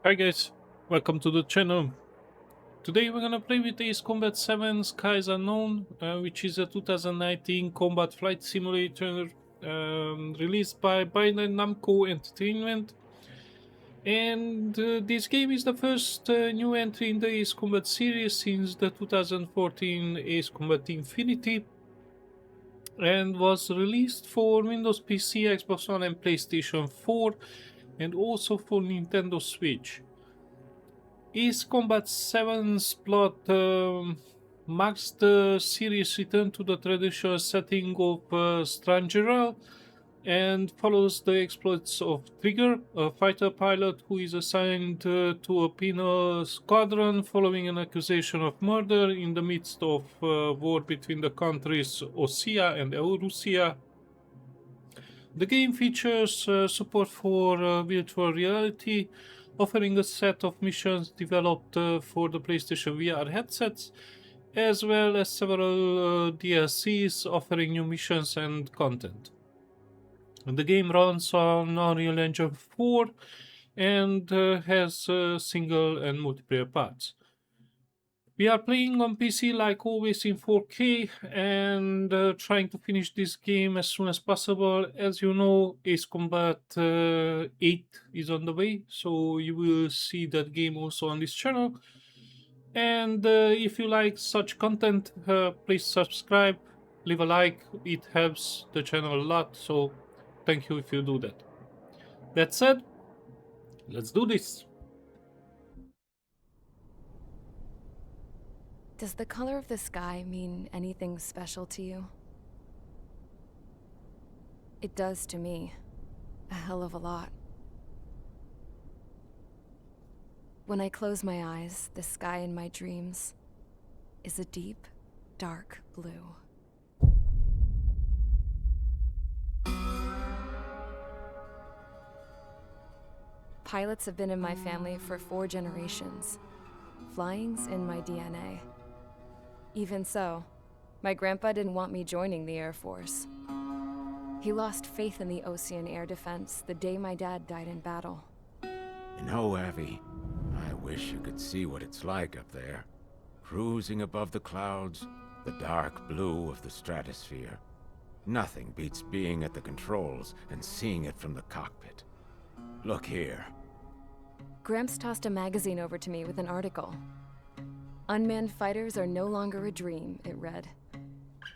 Hi guys, welcome to the channel. Today we're gonna play with Ace Combat 7 Skies Unknown, which is a 2019 combat flight simulator released by Bandai Namco Entertainment. And this game is the first new entry in the Ace Combat series since the 2014 Ace Combat Infinity, and was released for Windows PC, Xbox One, and PlayStation 4, and also for Nintendo Switch. Ace Combat 7's plot marks the series' return to the traditional setting of Strangerel and follows the exploits of Trigger, a fighter pilot who is assigned to a penal squadron following an accusation of murder in the midst of war between the countries Ossia and Eorusia. The game features support for virtual reality, offering a set of missions developed for the PlayStation VR headsets, as well as several DLCs offering new missions and content. The game runs on Unreal Engine 4 and has single and multiplayer parts. We are playing on PC like always in 4K and trying to finish this game as soon as possible. As you know, Ace Combat 8 is on the way, so you will see that game also on this channel. And if you like such content, please subscribe, leave a like, it helps the channel a lot, so thank you if you do that. That said, let's do this. Does the color of the sky mean anything special to you? It does to me. A hell of a lot. When I close my eyes, the sky in my dreams is a deep, dark blue. Pilots have been in my family for 4 generations. Flying's in my DNA. Even so, my grandpa didn't want me joining the Air Force. He lost faith in the Ocean Air Defense the day my dad died in battle. You know, Abby, I wish you could see what it's like up there. Cruising above the clouds, the dark blue of the stratosphere. Nothing beats being at the controls and seeing it from the cockpit. Look here. Gramps tossed a magazine over to me with an article. Unmanned fighters are no longer a dream, it read.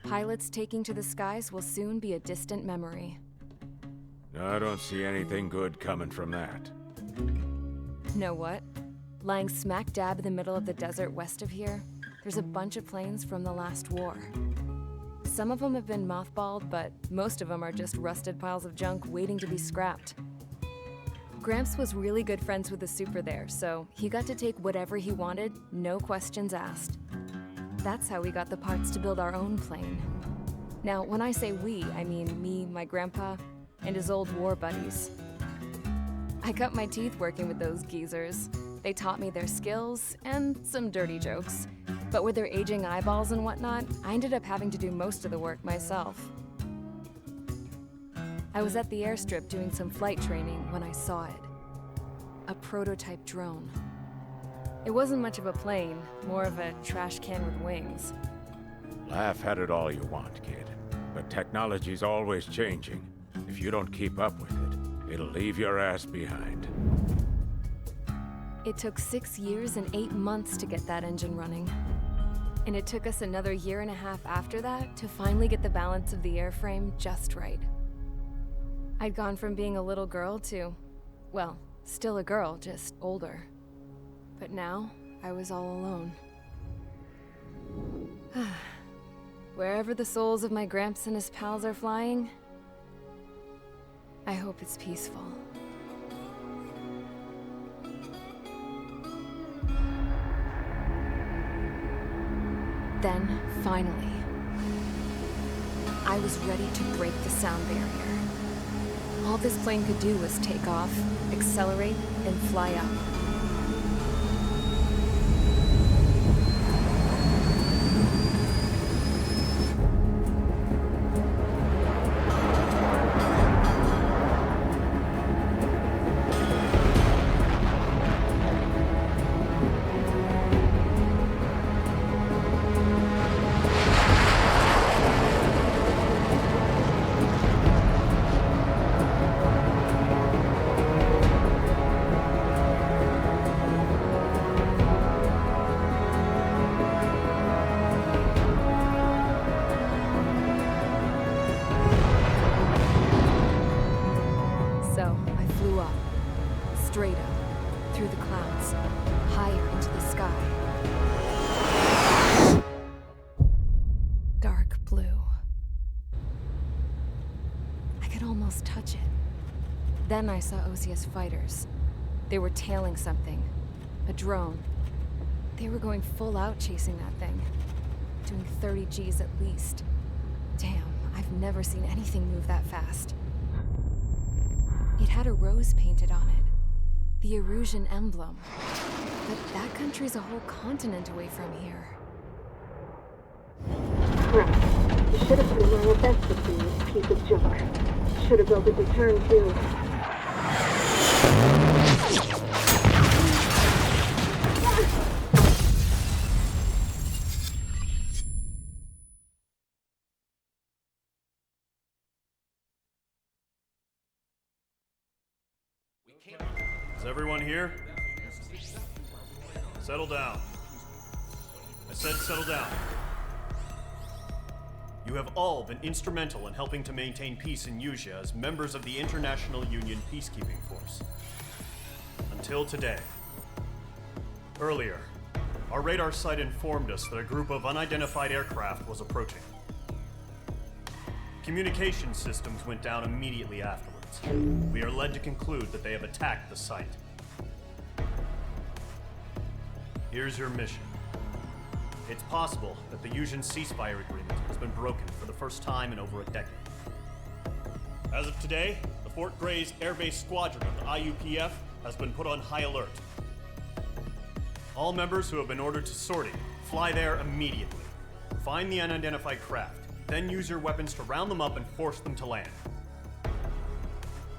Pilots taking to the skies will soon be a distant memory. I don't see anything good coming from that. Know what? Lying smack dab in the middle of the desert west of here, there's a bunch of planes from the last war. Some of them have been mothballed, but most of them are just rusted piles of junk waiting to be scrapped. Gramps was really good friends with the super there, so he got to take whatever he wanted, no questions asked. That's how we got the parts to build our own plane. Now, when I say we, I mean me, my grandpa, and his old war buddies. I cut my teeth working with those geezers. They taught me their skills and some dirty jokes. But with their aging eyeballs and whatnot, I ended up having to do most of the work myself. I was at the airstrip doing some flight training when I saw it. A prototype drone. It wasn't much of a plane, more of a trash can with wings. Laugh at it all you want, kid. But technology's always changing. If you don't keep up with it, it'll leave your ass behind. It took 6 years and 8 months to get that engine running. And it took us another 1.5 years after that to finally get the balance of the airframe just right. I'd gone from being a little girl to, well, still a girl, just older. But now, I was all alone. Wherever the souls of my Gramps and his pals are flying, I hope it's peaceful. Then, finally, I was ready to break the sound barrier. All this plane could do was take off, accelerate, and fly up. So, I flew up, straight up, through the clouds, higher into the sky. Dark blue. I could almost touch it. Then I saw Osia's fighters. They were tailing something. A drone. They were going full out chasing that thing. Doing 30 Gs at least. Damn, I've never seen anything move that fast. It had a rose painted on it. The Erusian emblem. But that country's a whole continent away from here. Crap. You should have been my best with this piece of junk. Should have built a return too. Is everyone here? Settle down. I said settle down. You have all been instrumental in helping to maintain peace in Usea as members of the International Union Peacekeeping Force. Until today. Earlier, our radar site informed us that a group of unidentified aircraft was approaching. Communication systems went down immediately afterwards. We are led to conclude that they have attacked the site. Here's your mission. It's possible that the Usian ceasefire agreement has been broken for the first time in over a decade. As of today, the Fort Gray's Air Base Squadron of the IUPF has been put on high alert. All members who have been ordered to sortie, fly there immediately. Find the unidentified craft, then use your weapons to round them up and force them to land.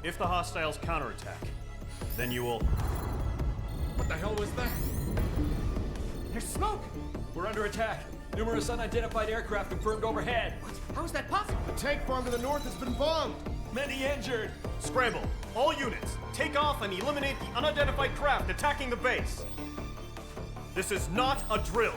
If the hostiles counterattack, then you will... What the hell was that? There's smoke! We're under attack. Numerous unidentified aircraft confirmed overhead. What? How is that possible? The tank farm to the north has been bombed! Many injured. Scramble! All units, take off and eliminate the unidentified craft attacking the base! This is not a drill!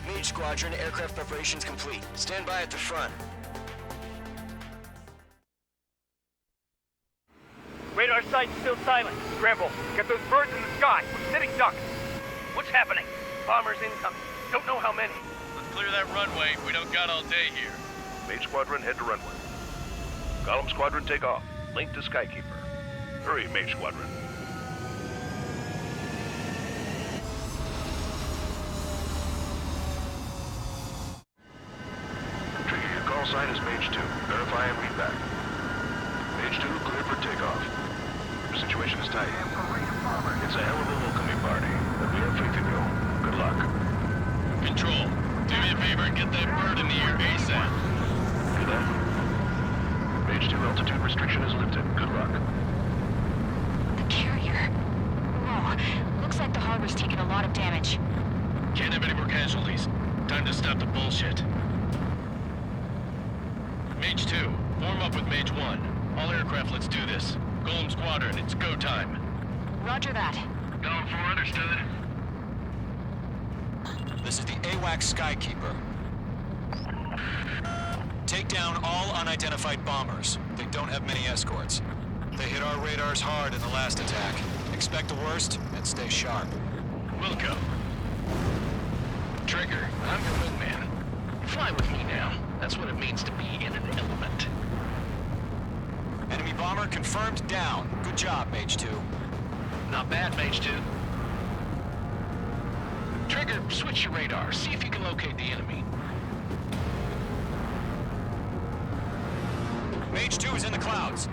Mage Squadron, aircraft preparations complete. Stand by at the front. Radar site's still silent. Scramble. Get those birds in the sky. We're sitting ducks. What's happening? Bombers incoming. Don't know how many. Let's clear that runway. We don't got all day here. Mage Squadron, head to runway. Column Squadron, take off. Link to Skykeeper. Hurry, Mage Squadron. Trigger, your call sign is Mage 2. Verify and read back. Mage 2, clear for takeoff. Your situation is tight. It's a hell of a welcoming party, but we have faith in you. Good luck. Control, do me a favor and get that bird in the air ASAP. Do that. Mage 2, altitude restriction is lifted. Good luck. The carrier. Whoa. Looks like the harbor's taken a lot of damage. Can't have any more casualties. Time to stop the bullshit. Mage 2, form up with Mage 1. All aircraft, let's do this. Golem Squadron, it's go time. Roger that. Going for understood. This is the AWACS Skykeeper. Take down all unidentified bombers. They don't have many escorts. They hit our radars hard in the last attack. Expect the worst and stay sharp. Wilco. Trigger, I'm your wingman. Fly with me now. That's what it means to be in an element. Enemy bomber confirmed down. Good job, Mage 2. Not bad, Mage 2. Trigger, switch your radar. See if you can locate the enemy. Mage 2 is in the clouds.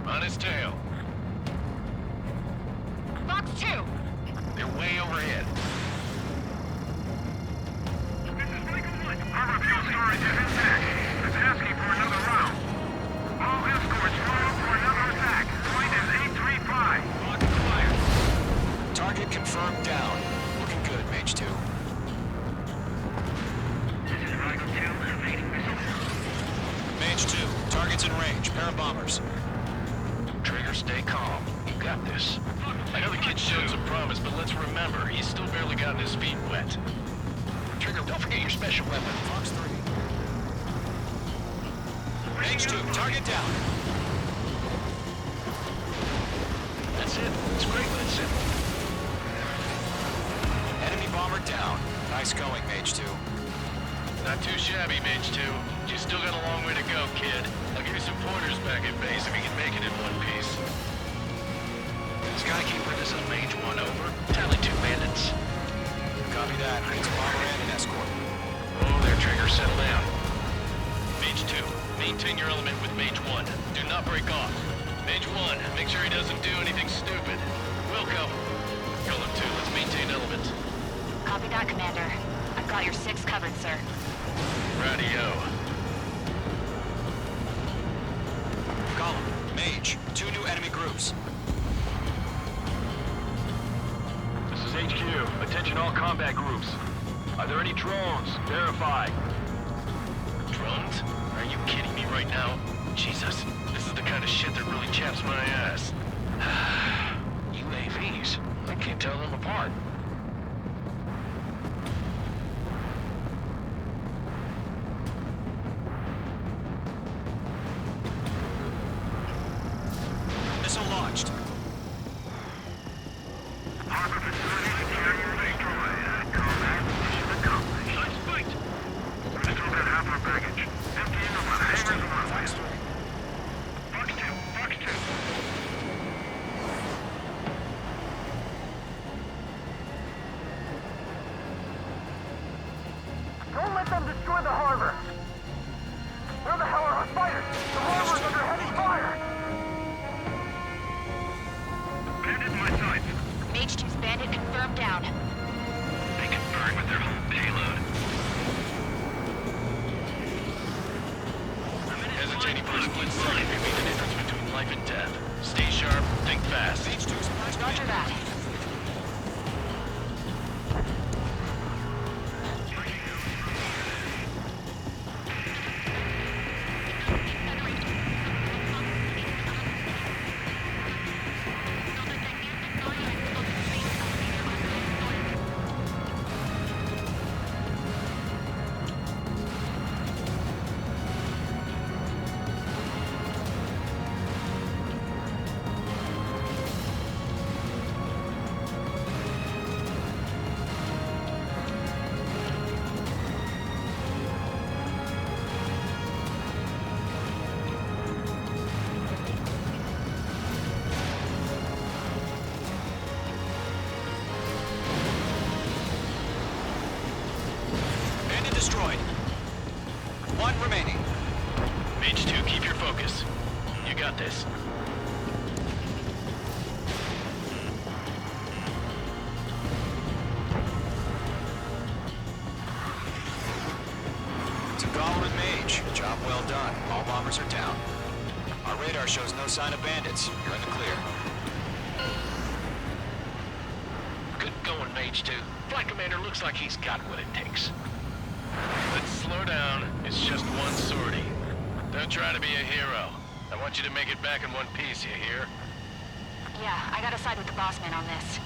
On his tail. Box 2! They're way overhead. This is Michael 1. Our fuel storage is intact. It's asking for another round. All escorts roll for another attack. Point is 835. Lock fire. Target confirmed down. Looking good, Mage 2. This is Michael 2. Evading missile. Mage 2, target's in range. Pair of bombers. Trigger, stay calm. You got this. I know the kid showed some promise, but let's remember, he's still barely gotten his feet wet. Trigger, don't forget your special weapon. Fox 3. Mage 2, target down. That's it. It's great when it's simple. Enemy bomber down. Nice going, Mage 2. Not too shabby, Mage 2. You still got a long way to go, kid. I'll give you some pointers back at base if you can make it in one piece. Skykeeper, this is Mage 1, over. Tally 2 bandits. Copy that. It's a bomber and an escort. Oh, there, Trigger. Settle down. Mage 2, maintain your element with Mage 1. Do not break off. Mage 1, make sure he doesn't do anything stupid. Wilco. Golem 2, let's maintain element. Copy that, Commander. I've got your 6 covered, sir. Radio. Column, Mage, 2 new enemy groups. This is HQ. Attention all combat groups. Are there any drones? Verify. Drones? Are you kidding me right now? Jesus, this is the kind of shit that really chaps my ass. UAVs? I can't tell them apart. Missile launched. Harbor facilities and carrier destroyed. Combat mission accomplished. Let's fight! We still got half our baggage. Emptying of the hangars one way. Fox 2, Fox 2. Don't let them destroy the harbor! Where the hell are our fighters? The harbor's under heavy fire! Bandit my sights. Mage 2's bandit confirmed down. They can burn with their whole payload. Hesitating for a split second may be the difference between life and death. Stay sharp, think fast. Mage 2 supplies. Roger that. Bandit destroyed. 1 remaining. Mage 2, keep your focus. You got this. To Gala and Mage, job well done. All bombers are down. Our radar shows no sign of bandits. You're in the clear. Good going, Mage Mage 2. Flight Commander looks like he's got what it takes. Let's slow down. It's just one sortie. Don't try to be a hero. I want you to make it back in one piece, you hear? Yeah, I gotta side with the boss man on this.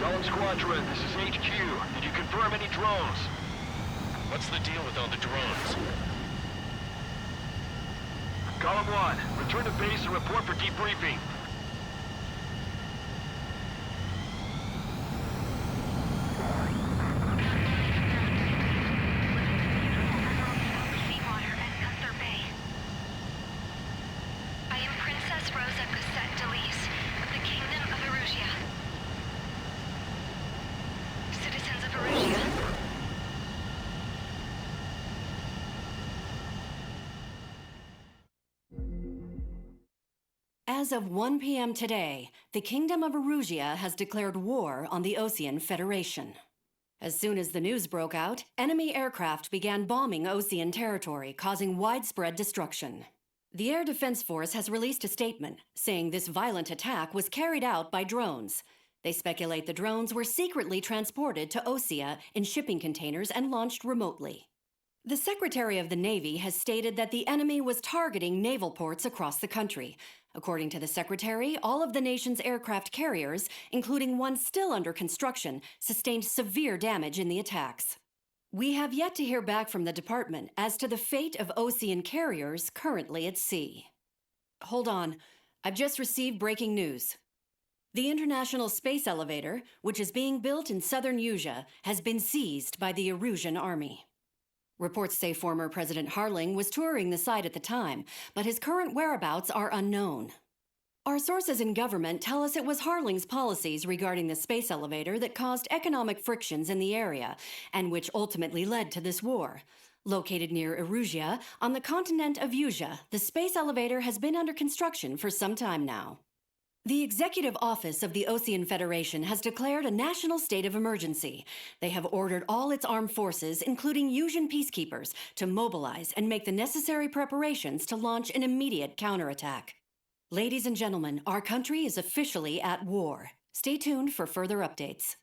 Golem Squadron, this is HQ. Did you confirm any drones? What's the deal with all the drones? Column 1, return to base and report for debriefing. Seawater at Gunther Bay. I am Princess Rosa Cassette Delise of the Kingdom of Erusia. Citizens of Erusia. As of 1 p.m. today, the Kingdom of Erusia has declared war on the Osean Federation. As soon as the news broke out, enemy aircraft began bombing Osean territory, causing widespread destruction. The Air Defense Force has released a statement saying this violent attack was carried out by drones. They speculate the drones were secretly transported to Osea in shipping containers and launched remotely. The Secretary of the Navy has stated that the enemy was targeting naval ports across the country. According to the Secretary, all of the nation's aircraft carriers, including one still under construction, sustained severe damage in the attacks. We have yet to hear back from the department as to the fate of Osean carriers currently at sea. Hold on, I've just received breaking news. The International Space Elevator, which is being built in southern Usea, has been seized by the Erusian Army. Reports say former President Harling was touring the site at the time, but his current whereabouts are unknown. Our sources in government tell us it was Harling's policies regarding the space elevator that caused economic frictions in the area, and which ultimately led to this war. Located near Erusia, on the continent of Usea, the space elevator has been under construction for some time now. The Executive Office of the Osean Federation has declared a national state of emergency. They have ordered all its armed forces, including Usian peacekeepers, to mobilize and make the necessary preparations to launch an immediate counterattack. Ladies and gentlemen, our country is officially at war. Stay tuned for further updates.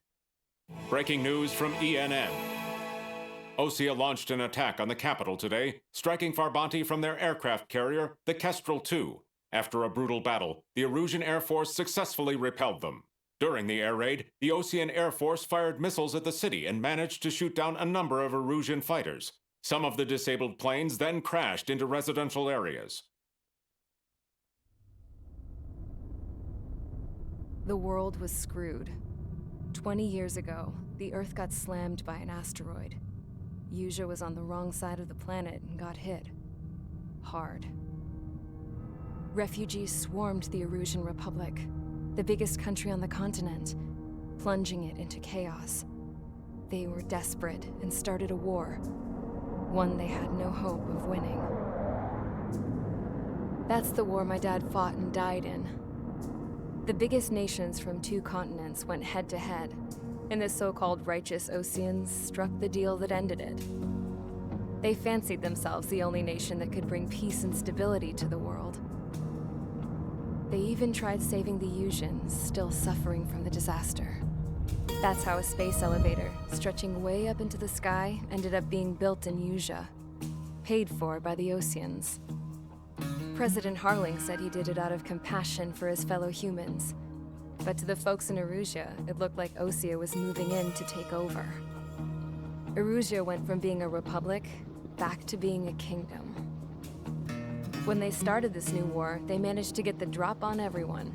Breaking news from ENN. Osea launched an attack on the capital today, striking Farbanti from their aircraft carrier, the Kestrel II. After a brutal battle, the Erusian Air Force successfully repelled them. During the air raid, the Osean Air Force fired missiles at the city and managed to shoot down a number of Erusian fighters. Some of the disabled planes then crashed into residential areas. The world was screwed. 20 years ago, the Earth got slammed by an asteroid. Usea was on the wrong side of the planet and got hit. Hard. Refugees swarmed the Erusian Republic, the biggest country on the continent, plunging it into chaos. They were desperate and started a war, one they had no hope of winning. That's the war my dad fought and died in. The biggest nations from 2 continents went head-to-head, and the so-called righteous Oseans struck the deal that ended it. They fancied themselves the only nation that could bring peace and stability to the world. They even tried saving the Usians, still suffering from the disaster. That's how a space elevator, stretching way up into the sky, ended up being built in Usea, paid for by the Oseans. President Harling said he did it out of compassion for his fellow humans, but to the folks in Erusia, it looked like Osea was moving in to take over. Erusia went from being a republic back to being a kingdom. When they started this new war, they managed to get the drop on everyone.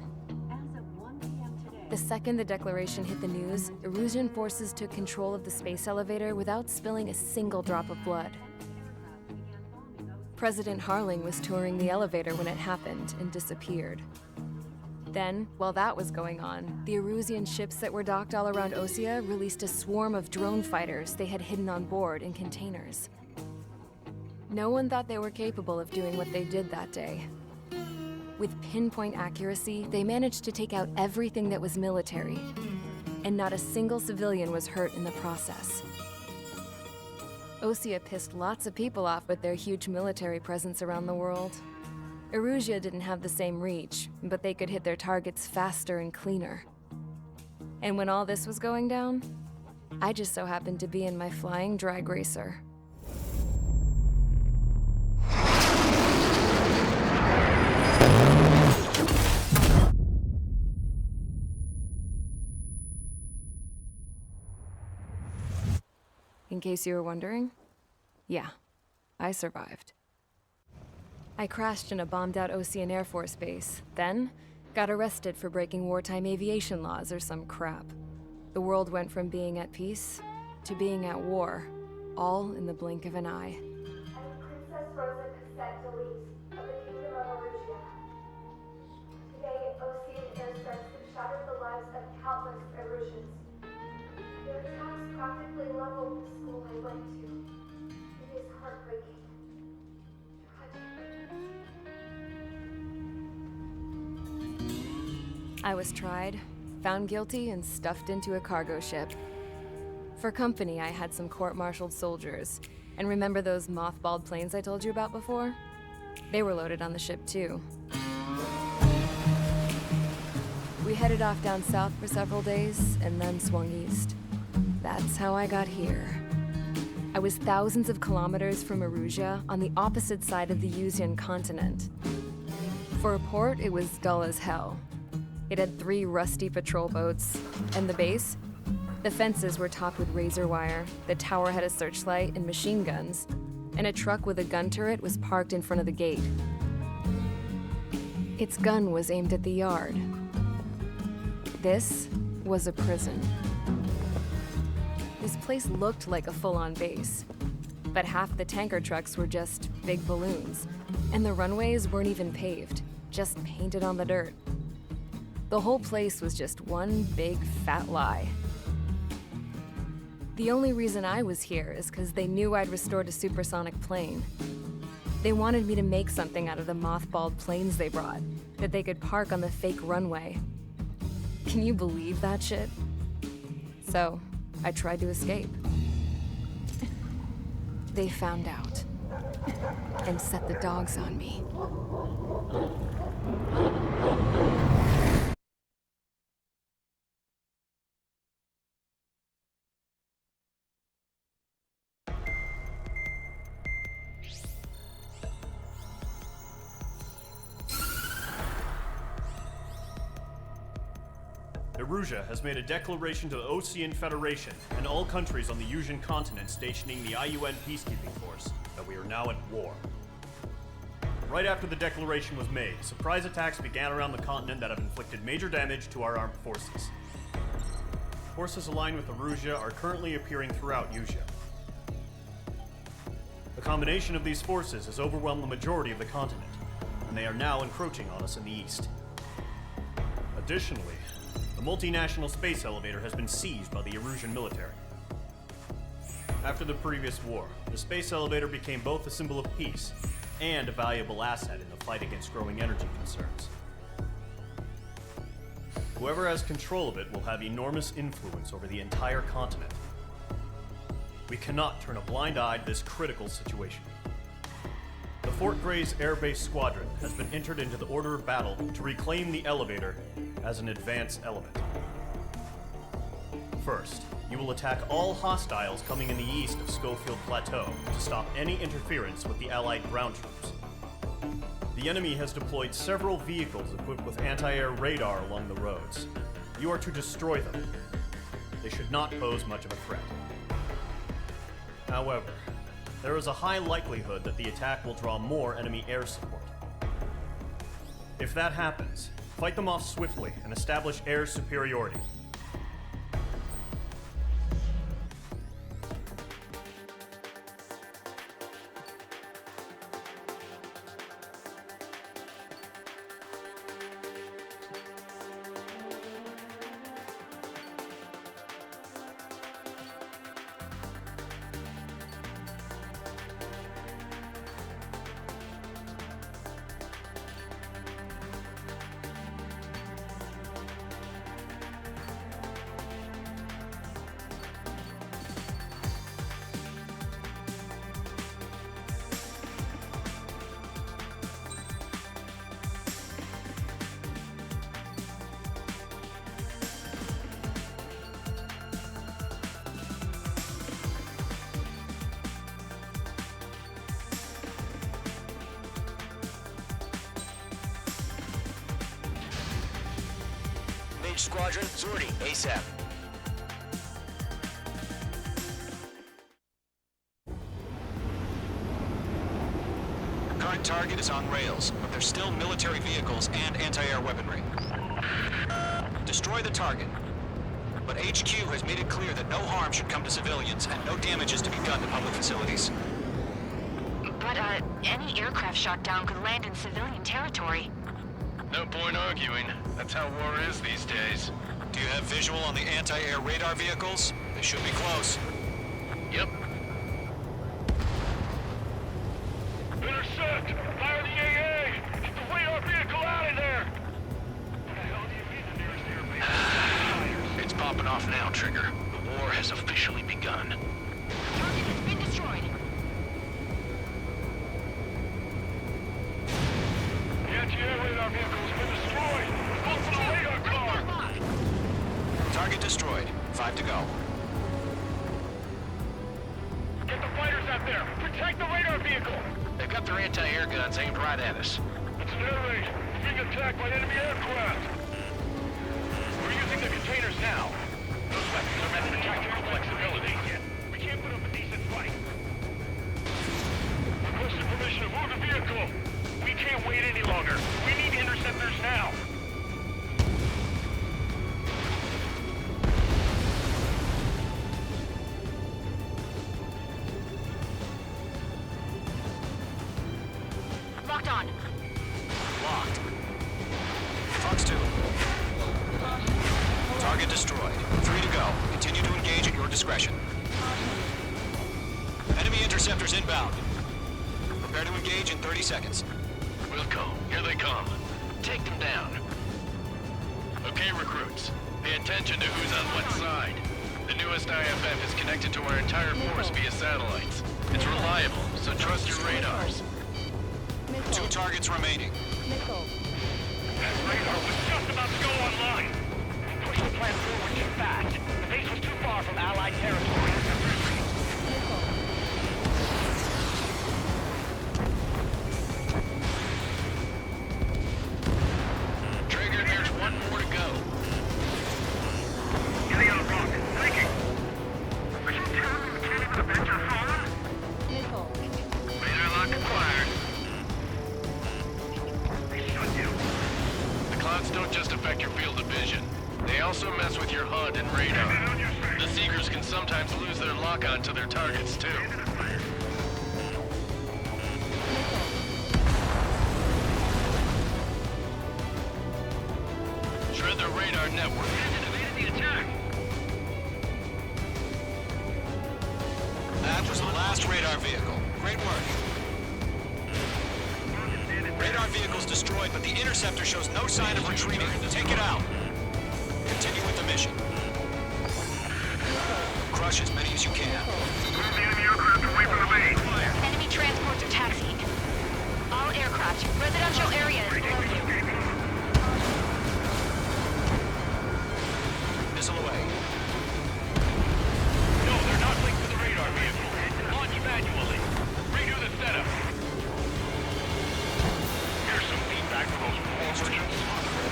The second the declaration hit the news, Erusian forces took control of the space elevator without spilling a single drop of blood. President Harling was touring the elevator when it happened and disappeared. Then, while that was going on, the Erusian ships that were docked all around Osea released a swarm of drone fighters they had hidden on board in containers. No one thought they were capable of doing what they did that day. With pinpoint accuracy, they managed to take out everything that was military, and not a single civilian was hurt in the process. Osea pissed lots of people off with their huge military presence around the world. Erusia didn't have the same reach, but they could hit their targets faster and cleaner. And when all this was going down, I just so happened to be in my flying drag racer. In case you were wondering, yeah, I survived. I crashed in a bombed-out Ocean Air Force base, then got arrested for breaking wartime aviation laws or some crap. The world went from being at peace to being at war, all in the blink of an eye. Princess Rosa Cassette Elise of the Kingdom of Arusia. Today, Ocean airstrikes have shattered the lives of countless Erusians. Their attacks practically leveled the school I went to. It is heartbreaking. Tragic. I was tried, found guilty, and stuffed into a cargo ship. For company, I had some court-martialed soldiers. And remember those mothballed planes I told you about before? They were loaded on the ship, too. We headed off down south for several days, and then swung east. That's how I got here. I was thousands of kilometers from Erusia, on the opposite side of the Yuzian continent. For a port, it was dull as hell. It had 3 rusty patrol boats, and the base? The fences were topped with razor wire, the tower had a searchlight and machine guns, and a truck with a gun turret was parked in front of the gate. Its gun was aimed at the yard. This was a prison. This place looked like a full-on base, but half the tanker trucks were just big balloons, and the runways weren't even paved, just painted on the dirt. The whole place was just one big fat lie. The only reason I was here is because they knew I'd restored a supersonic plane. They wanted me to make something out of the mothballed planes they brought, that they could park on the fake runway. Can you believe that shit? So, I tried to escape. They found out and set the dogs on me. Erusia has made a declaration to the Ocean Federation and all countries on the Yuzian continent stationing the IUN peacekeeping force that we are now at war. Right after the declaration was made, surprise attacks began around the continent that have inflicted major damage to our armed forces. Forces aligned with Erusia are currently appearing throughout Yusia. The combination of these forces has overwhelmed the majority of the continent, and they are now encroaching on us in the east. Additionally, the multinational space elevator has been seized by the Erusian military. After the previous war, the space elevator became both a symbol of peace and a valuable asset in the fight against growing energy concerns. Whoever has control of it will have enormous influence over the entire continent. We cannot turn a blind eye to this critical situation. The Fort Gray's Air Base Squadron has been entered into the order of battle to reclaim the elevator as an advance element. First, you will attack all hostiles coming in the east of Schofield Plateau to stop any interference with the Allied ground troops. The enemy has deployed several vehicles equipped with anti-air radar along the roads. You are to destroy them. They should not pose much of a threat. However, there is a high likelihood that the attack will draw more enemy air support. If that happens, fight them off swiftly and establish air superiority. Engage squadron. Zordy, ASAP. Current target is on rails, but there's still military vehicles and anti-air weaponry. Destroy the target. But HQ has made it clear that no harm should come to civilians and no damage is to be done to public facilities. But, any aircraft shot down could land in civilian territory. No point arguing. That's how war is these days. Do you have visual on the anti-air radar vehicles? They should be close. Yep. Intercept! Fire the AA! Get the radar vehicle out of there! What the hell do you mean the nearest airbase? It's popping off now, Trigger. The war has officially begun. Target has been destroyed. The anti-air radar vehicle has been destroyed! Look for the radar car! Target destroyed. 5 to go. Get the fighters out there! Protect the radar vehicle! They've got their anti-air guns aimed right at us. It's an air raid. We're being attacked by enemy aircraft. We're using the containers now. Those weapons are meant for tactical flexibility. We can't put up a decent fight. Requested permission to move the vehicle. We can't wait any longer. We need interceptors now. Locked on. Locked. Fox 2. Target destroyed. 3 to go. Continue to engage at your discretion. Enemy interceptors inbound. Prepare to engage in 30 seconds. Wilco, here they come. Take them down. Okay, recruits. Pay attention to who's on what side. The newest IFF is connected to our entire force via satellites. It's reliable, so trust your radars. 2 targets remaining. That radar was just about to go online. We pushed the plan forward too fast. The base was too far from Allied territory. Trigger, there's one more to go. Getting on a rocket. Thinking. Are you telling me we can't even avenge our fallen? Radar lock acquired. They should do. The clouds don't just affect your field of vision. They also mess with your HUD and radar. The Seekers can sometimes lose their lock-on to their targets, too. Shred their radar network. Evaded the attack. That was the last radar vehicle. Great work. Radar vehicle's destroyed, but the interceptor shows no sign of retreating. Take it out. Continue with the mission. Crush as many as you can. Move the enemy aircraft away from the base. Enemy transports are taxiing. All aircraft, residential area is below you. Missile away. No, they're not linked to the radar vehicle. Launch manually. Redo the setup. Here's some feedback for those poor versions.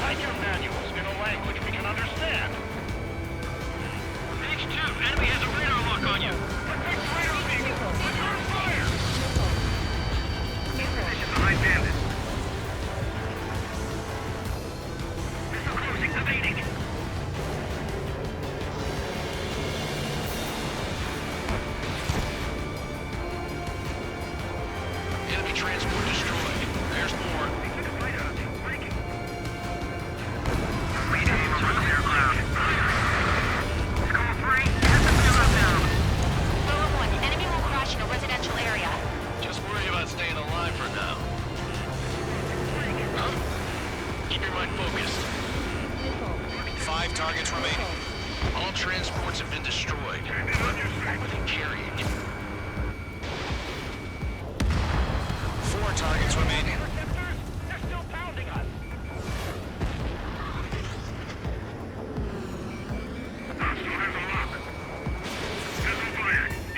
Write your manuals in a language we can understand. Page 2, enemy has a radar lock on you. Protect the radar vehicle. Return fire. Position behind bandits. Missile cruising, evading. Enemy transport destroyed. There's more. Lower 1, enemy will crash in a residential area. Just worry about staying alive for now. Huh? Keep your mind focused. 5 targets remaining. All transports have been destroyed. What were they carrying? 4 targets remaining. They're still pounding us.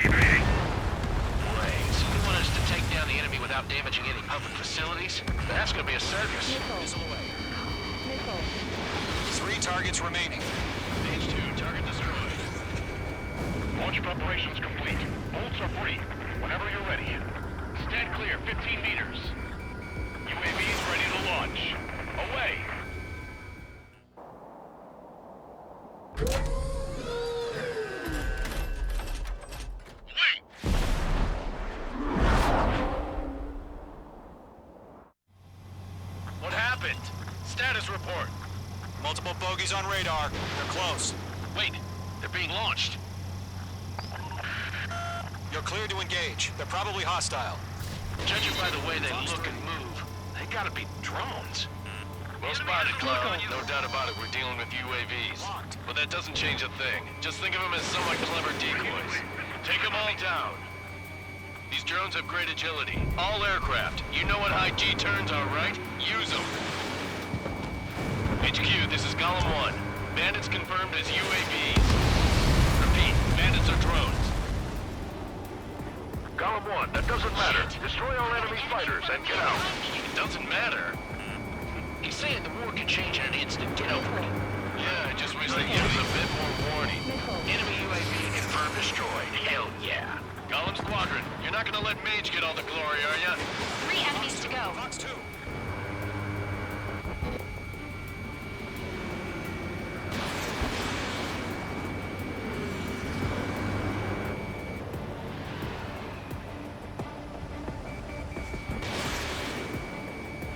Wait, so you want us to take down the enemy without damaging any public facilities? That's gonna be a circus. Missile away. 3 targets targets remaining. Stage 2, target destroyed. Launch preparations complete. Bolts are free. Whenever you're ready. Stand clear, 15 meters. UAVs ready to launch. Away! What happened? Status report. Multiple bogies on radar. They're close. Wait, they're being launched. You're clear to engage. They're probably hostile. Judging by the way they look and move, they gotta be drones. Well spotted, Cloud. No doubt about it, we're dealing with UAVs. But that doesn't change a thing. Just think of them as somewhat clever decoys. Take them all down. These drones have great agility. All aircraft. You know what high G turns are, right? Use them. HQ, this is Column 1. Bandits confirmed as UAVs. Repeat, bandits are drones. Column 1, that doesn't matter. Destroy all enemy fighters and get out. It doesn't matter. He's saying the war can change in an instant. Get over it. Yeah, I just wish they'd give us a bit more warning. Enemy UAV confirmed destroyed. Hell yeah. Column Squadron, you're not gonna let Mage get all the glory, are ya? 3 enemies to go. Fox 2.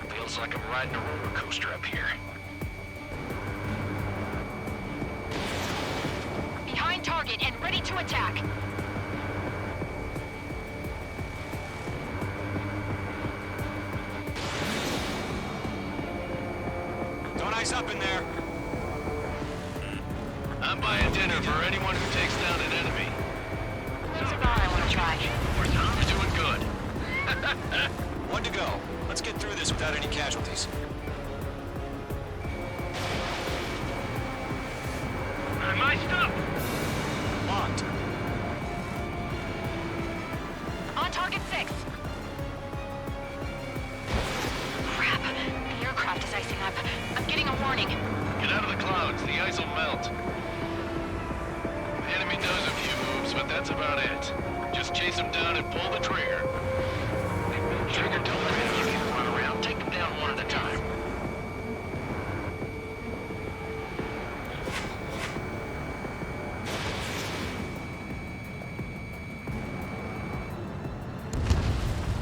Feels like I'm riding a roller coaster up here. Behind target and ready to attack. Don't ice up in there. I'm buying dinner for anyone who takes down an enemy. There's a bar I want to try. You're doing good. One to go. Let's get through this without any casualties. My stuff! Locked. On target 6. Crap. The aircraft is icing up. I'm getting a warning. Get out of the clouds, the ice will melt. The enemy does a few moves, but that's about it. Just chase them down and pull the trigger. Trigger, don't let any of you run around. Take them down one at a time.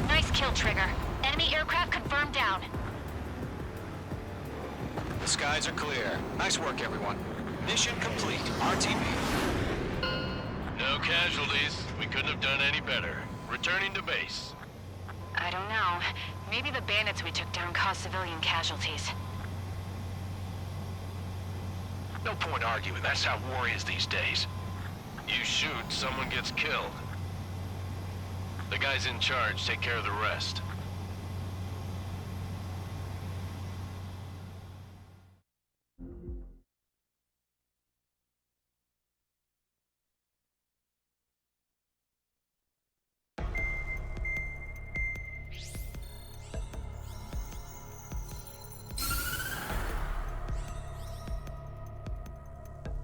Nice kill, Trigger. Enemy aircraft confirmed down. The skies are clear. Nice work, everyone. Mission complete. RTB. No casualties. We couldn't have done any better. Returning to base. I don't know. Maybe the bandits we took down caused civilian casualties. No point arguing. That's how war is these days. You shoot, someone gets killed. The guys in charge take care of the rest.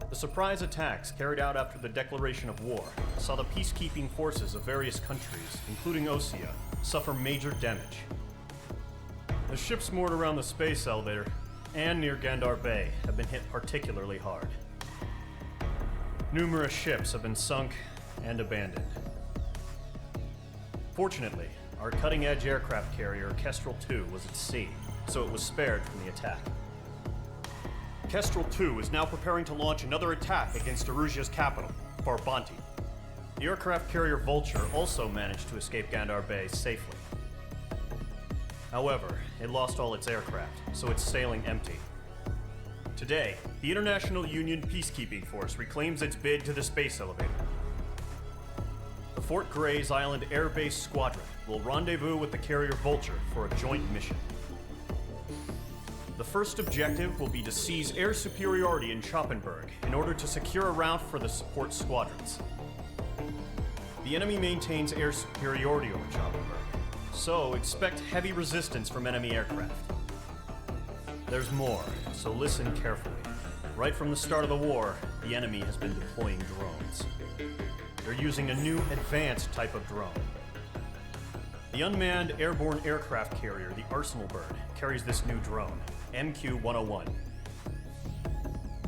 The surprise attacks carried out after the declaration of war saw the peacekeeping forces of various countries, including Osea, suffer major damage. The ships moored around the space elevator and near Gandar Bay have been hit particularly hard. Numerous ships have been sunk and abandoned. Fortunately, our cutting-edge aircraft carrier Kestrel 2 was at sea, so it was spared from the attack. Kestrel 2 is now preparing to launch another attack against Erusia's capital, Farbanti. The aircraft carrier Vulture also managed to escape Gandar Bay safely. However, it lost all its aircraft, so it's sailing empty. Today, the International Union Peacekeeping Force reclaims its bid to the space elevator. The Fort Gray's Island Air Base Squadron will rendezvous with the carrier Vulture for a joint mission. The first objective will be to seize air superiority in Schoppenberg in order to secure a route for the support squadrons. The enemy maintains air superiority over Schoppenberg, so expect heavy resistance from enemy aircraft. There's more, so listen carefully. Right from the start of the war, the enemy has been deploying drones. They're using a new advanced type of drone. The unmanned airborne aircraft carrier, the Arsenal Bird, carries this new drone, MQ-101.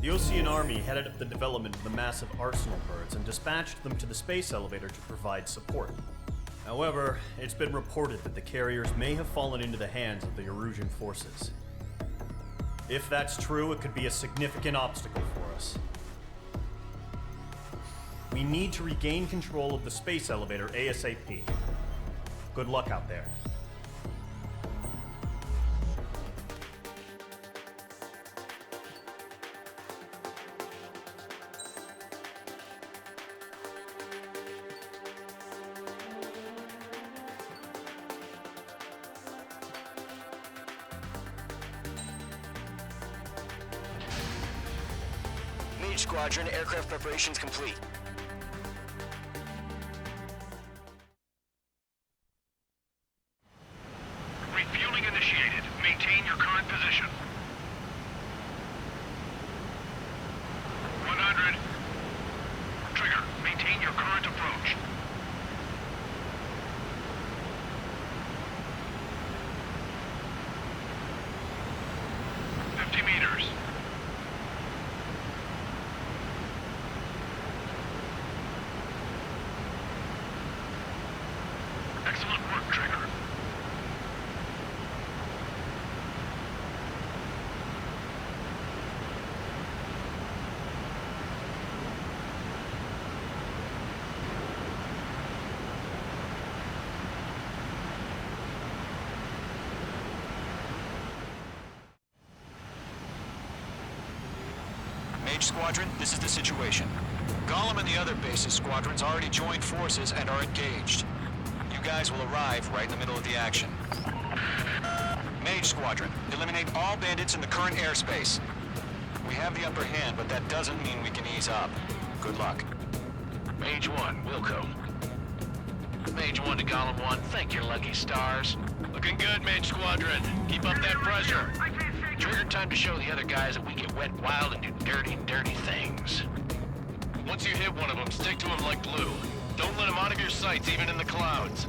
The Osean Army headed up the development of the massive Arsenal Birds and dispatched them to the space elevator to provide support. However, it's been reported that the carriers may have fallen into the hands of the Erusian forces. If that's true, it could be a significant obstacle for us. We need to regain control of the space elevator ASAP. Good luck out there. Mage Squadron, aircraft preparations complete. Refueling initiated. Maintain your current position. 100. Trigger, maintain your current approach. 50 meters. Excellent work, Trigger. Mage Squadron, this is the situation. Gollum and the other base's squadrons already joined forces and are engaged. You guys will arrive right in the middle of the action. Mage Squadron, eliminate all bandits in the current airspace. We have the upper hand, but that doesn't mean we can ease up. Good luck. Mage 1, Wilco. Mage 1 to Gollum 1, thank your lucky stars. Looking good, Mage Squadron. Keep up that pressure. Trigger time to show the other guys that we get wet, wild, and do dirty, dirty things. Once you hit one of them, stick to him like glue. Don't let him out of your sights, even in the clouds.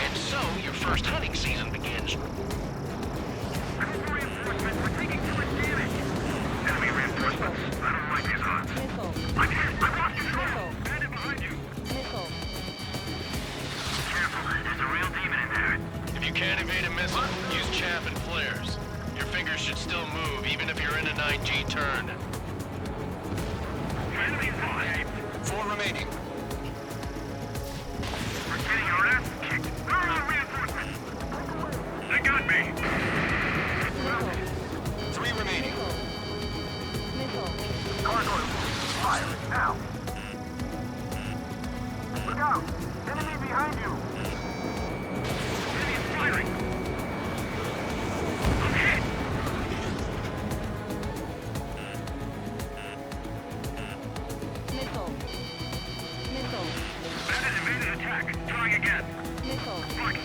And so, your first hunting season begins. Reinforcements, we're taking too much damage. Enemy reinforcements. I don't like these odds. I'm hit! I lost control! Bandit behind you! Careful, there's a real demon in there. If you can't evade a missile, use chaff and flares. Your fingers should still move, even if you're in a 9G turn. Enemy behind. 4 remaining. We're getting our ass kicked. Where are our reinforcements? They got me. 3 remaining. Cargo, fire now. Look out! Enemy behind you. Enemy is firing. I'm hit. Bandit evaded attack. Trying again. Mark 2.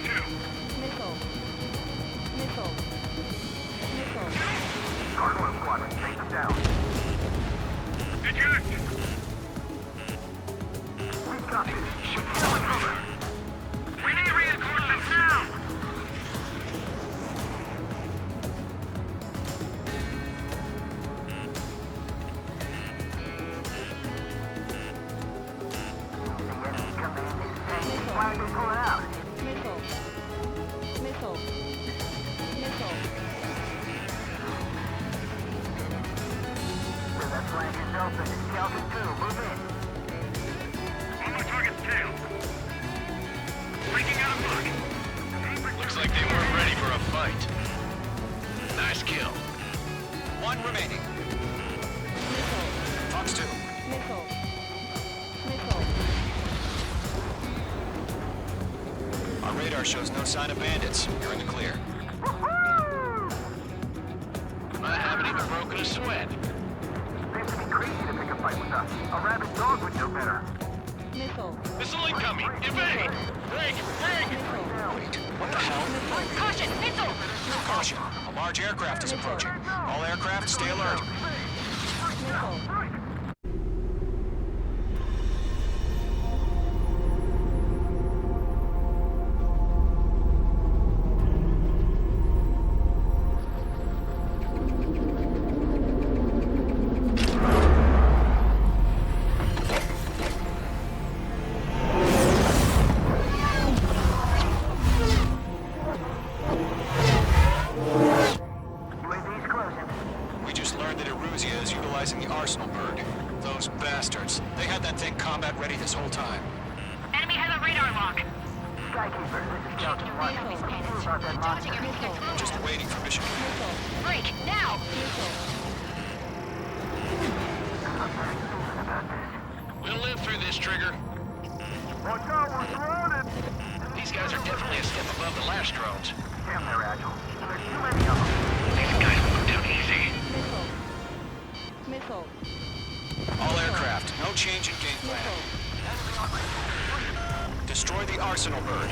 Cargo squadron, take them down. Eject! We've got this. Shoot down cover. We need reinforcements now! Why are they pulling out? Where that flank is open, it's Calvin 2, move in. On my target's tail. Breaking out of luck. Looks like they weren't ready for a fight. Nice kill. 1 remaining. Fox 2. Our radar shows no sign of bandits. You're in the clear. I haven't even broken a sweat. They have to be crazy to pick a fight with us. A rabid dog would know better. Missile incoming! Evade! Brig! Wait, what the hell? Caution, missile! Caution! A large aircraft is approaching. All aircraft, stay alert. We just learned that Eruzia is utilizing the arsenal bird. Those bastards. They had that thing combat ready this whole time. Enemy has a radar lock. Skykeeper, this is Delta 1. What's about that monster? Just waiting for mission. Break, now! We'll live through this, Trigger. Watch out, we're surrounded! These guys are definitely a step above the last drones. Damn, they're agile. There's too many of them. These guys moved too easy. Missile. All aircraft, no change in game plan. Destroy the arsenal bird.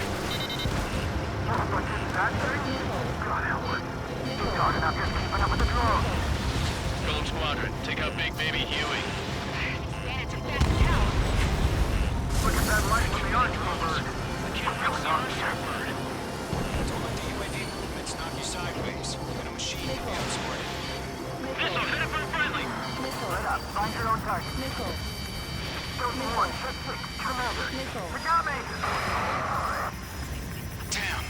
That thing? God help us. He's hard enough just keeping up with the drones. Golem Squadron, take out Big Baby Huey. Bandits are fast as hell. Look at that light from the arsenal bird. Don't let the UAV movements knock you sideways. Even a machine can be outsmarted. Missile, hit it for friendly. Let up. Find your own target. Missile. Stealthy 1, check 6. Commander. We got me! Damn.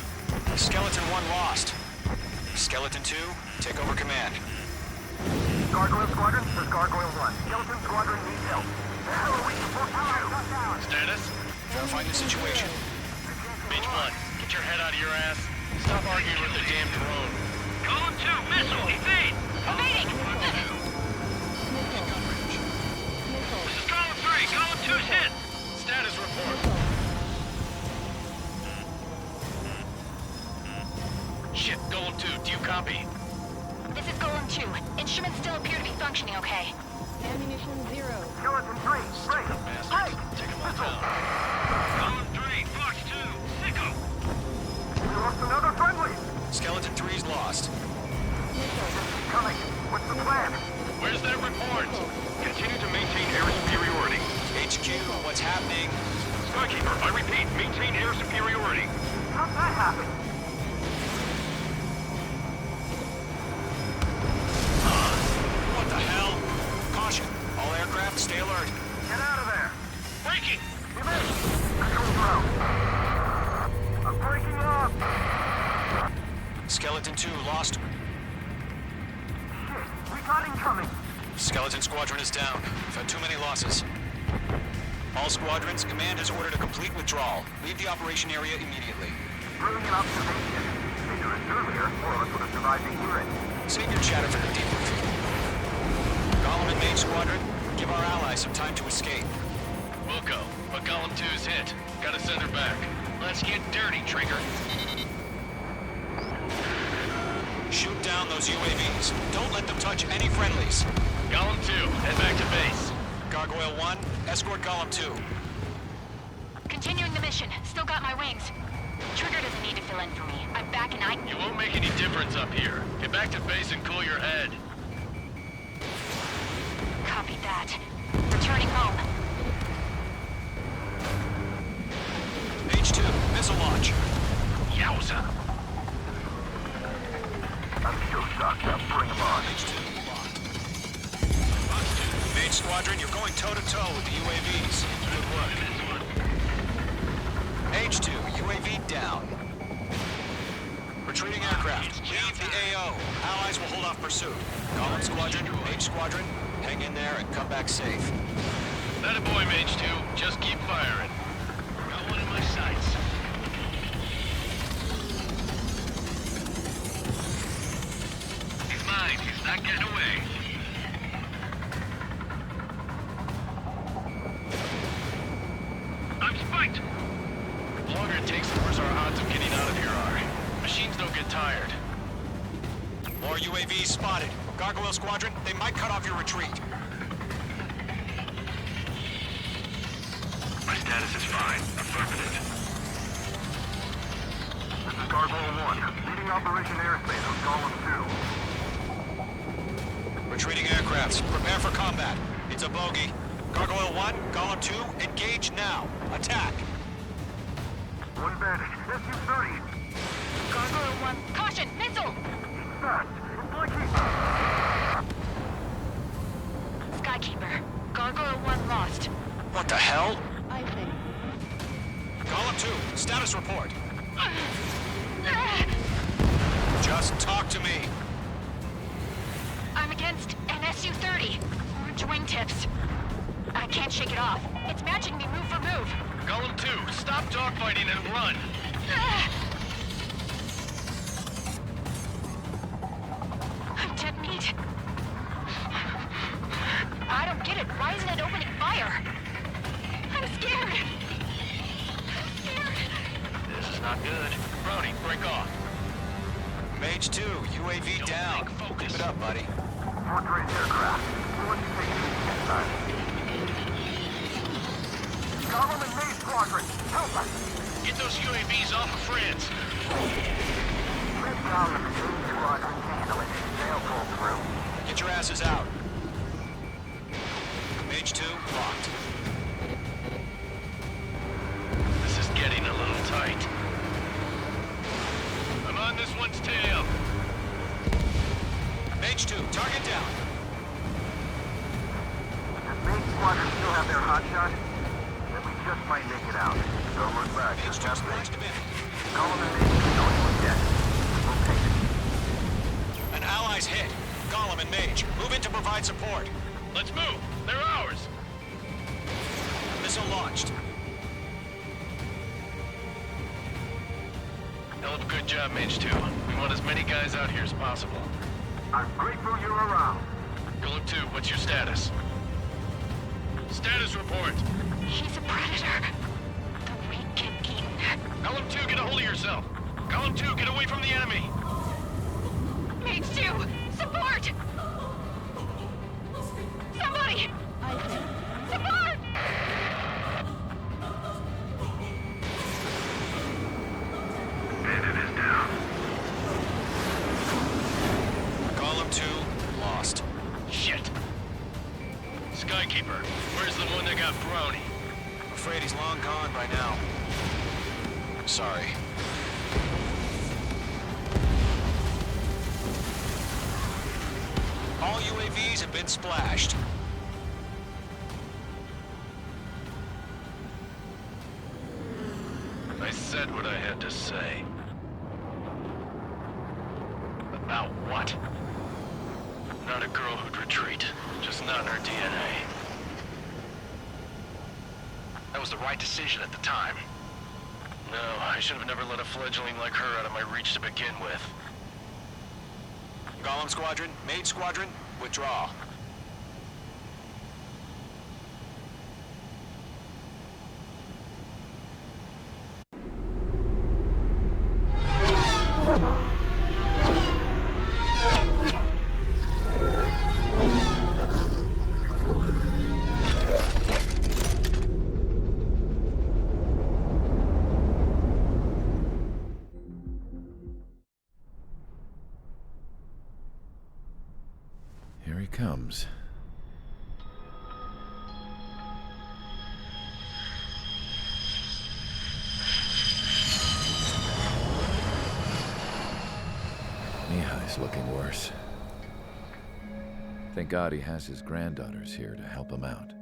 Skeleton 1 lost. Skeleton 2, take over command. Gargoyle Squadron, this is Gargoyle 1. Skeleton Squadron needs help. The hell are we supposed to do? Status? Verifying the situation. Mage 1, get your head out of your ass. Stop arguing with the damn drone. Column 2, missile, evade! Evading! This is Column 3, Column 2's hit! Status report. Shit, Golem 2, do you copy? This is Golem 2. Instruments still appear to be functioning okay. Ammunition 0. Skeleton 3, break! Bastards, take him all down. Column 3, Fox 2, Sicko! We lost another friendly! Skeleton 3's lost. Coming. What's the plan? Where's that report? Continue to maintain air superiority. HQ, what's happening? Skykeeper, I repeat, maintain air superiority. How'd that happen? What the hell? Caution. All aircraft, stay alert. Get out of there! Breaking! We missed! Control ground. I'm breaking up! Skeleton 2 lost. Shit, we got incoming! Skeleton Squadron is down. We've had too many losses. All squadrons, command has ordered a complete withdrawal. Leave the operation area immediately. Brilliant observation. Dangerous earlier, or else would have survived to hear it. Save your chatter for the debriefing. Golem and Mage Squadron, give our allies some time to escape. We'll go, but Column 2's hit. Gotta send her back. Let's get dirty, Trigger. Shoot down those UAVs. Don't let them touch any friendlies. Column 2, head back to base. Gargoyle 1, escort Golem 2. Continuing the mission. Still got my wings. Trigger doesn't need to fill in for me. I'm back and I... You won't make any difference up here. Get back to base and cool your head. Copy that. Returning home. H2, missile launch. Yowza. I'm still shocked. Now bring them on. H2, locked. Fox 2, Mage Squadron, you're going toe-to-toe with the UAVs. Good work. H2, UAV down. Retreating aircraft, leave the AO. Allies will hold off pursuit. Golem Squadron, Mage Squadron, hang in there and come back safe. That a boy, Mage 2. Just keep firing. Got one in my sights. He's mine. He's not getting away. I'm spiked. The longer it takes, the worse our odds of getting out of here are. Machines don't get tired. More UAVs spotted. Gargoyle Squadron, they might cut off your retreat. My status is fine. Affirmative. This is Gargoyle 1, leading Operation Airspace with Golem 2. Retreating aircrafts, prepare for combat. It's a bogey. Gargoyle 1, Golem 2, engage now. Attack. One bandit. SU-30. Gargoyle 1, caution, missile! Fast. It's blinking. Skykeeper, Gargoyle 1 lost. What the hell? I think. Golem 2, status report. Just talk to me. I'm against an SU-30. Orange wingtips. I can't shake it off. It's matching me move for move. Golem 2, stop dogfighting and run! I'm dead meat. I don't get it. Why isn't it opening fire? I'm scared. This is not good. Brody, break off. Mage 2, UAV down. Keep it up, buddy. Fort Grace aircraft. We'll let you take it this time. Golem and Maze Squadron, help us! Get those UAVs off of France. Red Golem and Maze Squadron handle it. They'll pull through. Get your asses out. Mage 2, locked. This is getting a little tight. I'm on this one's tail. Mage 2, target down. Does Maze Squadron still have their hotshot? Then we just might make it out. Don't look back. Mage 2 splashed him in. Golem and Maze don't look yet. We'll take it. An ally's hit. Golem and Mage, move in to provide support. Let's move. They're ours. Missile launched. Hell of a good job, Mage 2. We want as many guys out here as possible. I'm grateful you're around. Golem 2, what's your status? Status report. He's a predator. The weak get eaten. Golem 2, get a hold of yourself. Golem 2, get away from the enemy. Mage 2, support! Somebody! Support! Bandit is down. Golem 2, lost. Shit. Skykeeper, where's the one that got brownie? I'm afraid he's long gone by now. Sorry. All UAVs have been splashed. I said what I had to say. About what? Not a girl who'd retreat. Just not in her DNA. That was the right decision at the time. No, I should have never let a fledgling like her out of my reach to begin with. Golem Squadron, Mage Squadron, withdraw. Here he comes. Mihai's looking worse. Thank God he has his granddaughters here to help him out.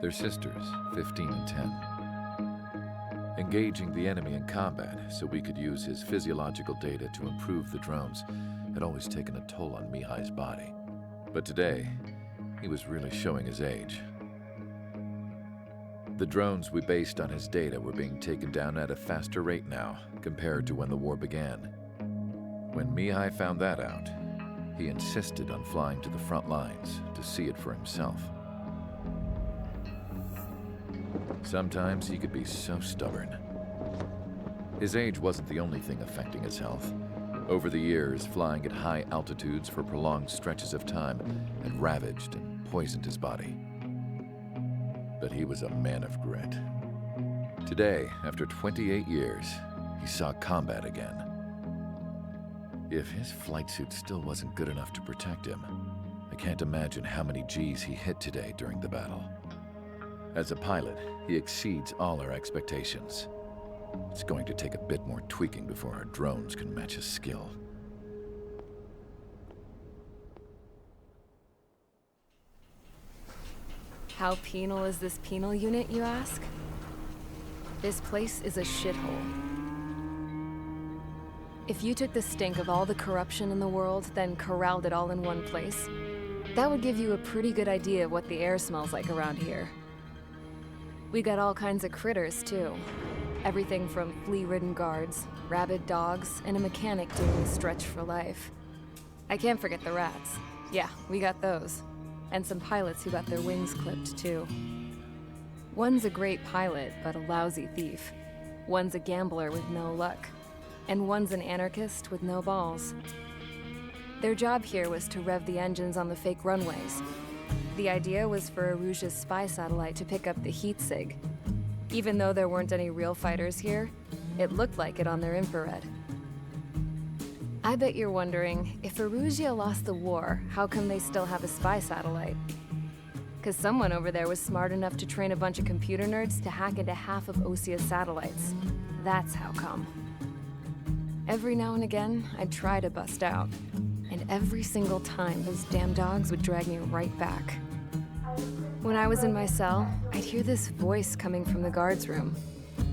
They're sisters, 15 and 10. Engaging the enemy in combat so we could use his physiological data to improve the drones had always taken a toll on Mihai's body. But today, he was really showing his age. The drones we based on his data were being taken down at a faster rate now compared to when the war began. When Mihai found that out, he insisted on flying to the front lines to see it for himself. Sometimes he could be so stubborn. His age wasn't the only thing affecting his health. Over the years, flying at high altitudes for prolonged stretches of time had ravaged and poisoned his body. But he was a man of grit. Today, after 28 years, he saw combat again. If his flight suit still wasn't good enough to protect him, I can't imagine how many G's he hit today during the battle. As a pilot, he exceeds all our expectations. It's going to take a bit more tweaking before our drones can match his skill. How penal is this penal unit, you ask? This place is a shithole. If you took the stink of all the corruption in the world, then corralled it all in one place, that would give you a pretty good idea of what the air smells like around here. We got all kinds of critters, too. Everything from flea-ridden guards, rabid dogs, and a mechanic doing the stretch for life. I can't forget the rats. Yeah, we got those. And some pilots who got their wings clipped, too. One's a great pilot, but a lousy thief. One's a gambler with no luck. And one's an anarchist with no balls. Their job here was to rev the engines on the fake runways. The idea was for Erusia's spy satellite to pick up the heat sig. Even though there weren't any real fighters here, it looked like it on their infrared. I bet you're wondering, if Erusia lost the war, how come they still have a spy satellite? 'Cause someone over there was smart enough to train a bunch of computer nerds to hack into half of Osia's satellites. That's how come. Every now and again, I'd try to bust out. And every single time, those damn dogs would drag me right back. When I was in my cell, I'd hear this voice coming from the guards room.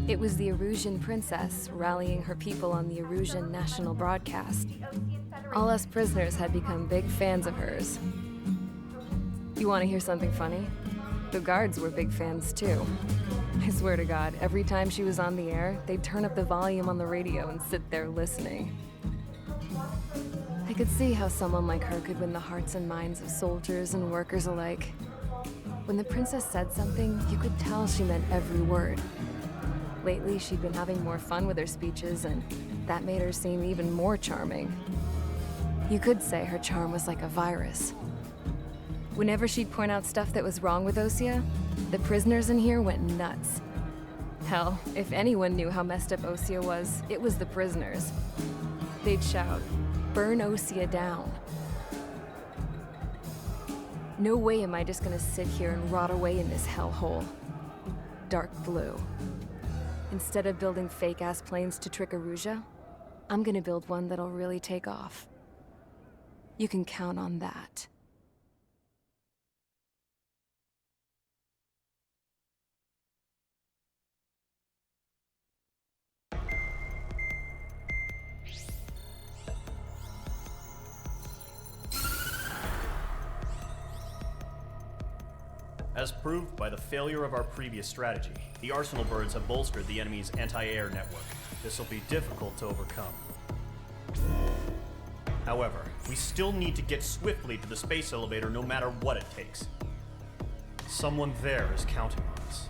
It was the Erusian princess rallying her people on the Erusian national broadcast. All us prisoners had become big fans of hers. You want to hear something funny? The guards were big fans too. I swear to God, every time she was on the air, they'd turn up the volume on the radio and sit there listening. I could see how someone like her could win the hearts and minds of soldiers and workers alike. When the princess said something, you could tell she meant every word. Lately, she'd been having more fun with her speeches, and that made her seem even more charming. You could say her charm was like a virus. Whenever she'd point out stuff that was wrong with Osia, the prisoners in here went nuts. Hell, if anyone knew how messed up Osia was, it was the prisoners. They'd shout, "Burn Osia down." No way am I just gonna sit here and rot away in this hellhole. Dark blue. Instead of building fake-ass planes to trick Erusia, I'm gonna build one that'll really take off. You can count on that. As proved by the failure of our previous strategy, the Arsenal birds have bolstered the enemy's anti-air network. This will be difficult to overcome. However, we still need to get swiftly to the space elevator no matter what it takes. Someone there is counting on us.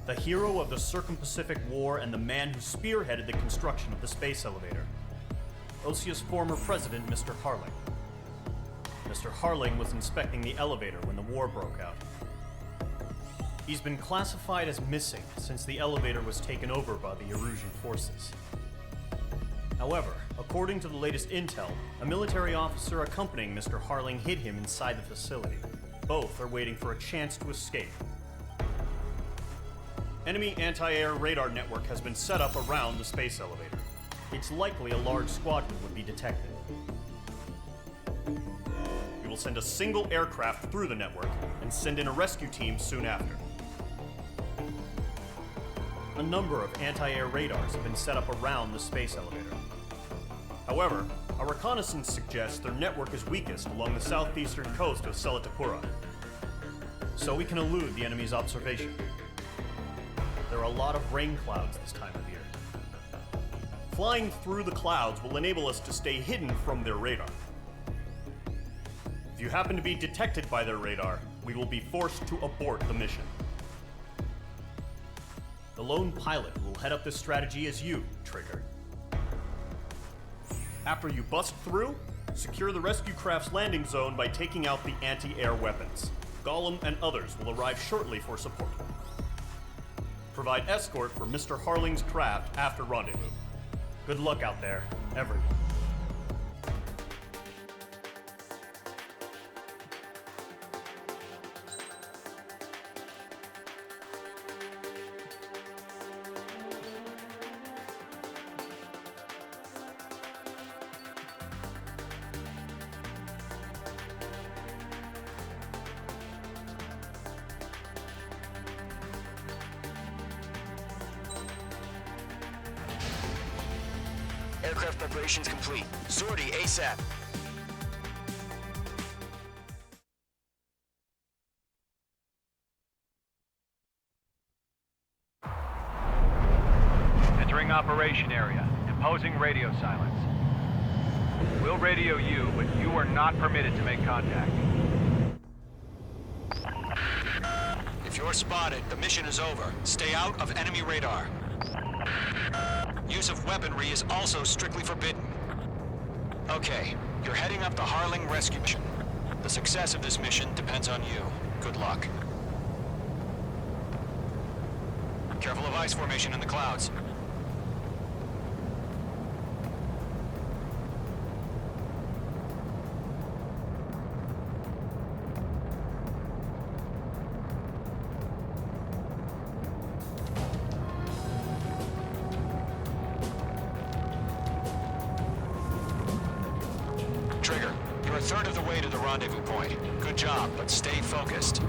The hero of the Circum-Pacific War and the man who spearheaded the construction of the space elevator. Osia's former president, Mr. Harling. Mr. Harling was inspecting the elevator when the war broke out. He's been classified as missing since the elevator was taken over by the Erusian forces. However, according to the latest intel, a military officer accompanying Mr. Harling hid him inside the facility. Both are waiting for a chance to escape. Enemy anti-air radar network has been set up around the space elevator. It's likely a large squadron would be detected. We will send a single aircraft through the network and send in a rescue team soon after. A number of anti-air radars have been set up around the space elevator. However, our reconnaissance suggests their network is weakest along the southeastern coast of Selatapura, so we can elude the enemy's observation. There are a lot of rain clouds this time of year. Flying through the clouds will enable us to stay hidden from their radar. If you happen to be detected by their radar, we will be forced to abort the mission. The lone pilot will head up this strategy as you, Trigger. After you bust through, secure the rescue craft's landing zone by taking out the anti-air weapons. Gollum and others will arrive shortly for support. Provide escort for Mr. Harling's craft after rendezvous. Good luck out there, everyone. Aircraft preparations complete. Sortie ASAP. Entering operation area. Imposing radio silence. We'll radio you, but you are not permitted to make contact. If you're spotted, the mission is over. Stay out of enemy radar. Use of weaponry is also strictly forbidden. Okay, you're heading up the Harling rescue mission. The success of this mission depends on you. Good luck. Careful of ice formation in the clouds. Trigger, you're a third of the way to the rendezvous point. Good job, but stay focused.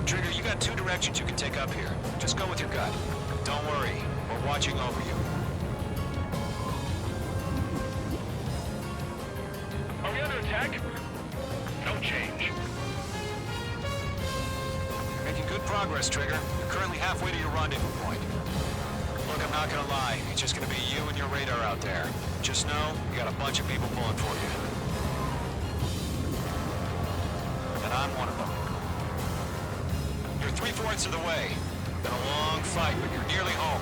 Trigger, you got two directions you can take up here. Just go with your gut. Don't worry, we're watching over you. Are we under attack? No change. You're making good progress, Trigger. You're currently halfway to your rendezvous point. Look, I'm not gonna lie. It's just gonna be you and your radar out there. Just know, you got a bunch of people pulling for you. And I'm one of them. You're 3/4 of the way. Been a long fight, but you're nearly home.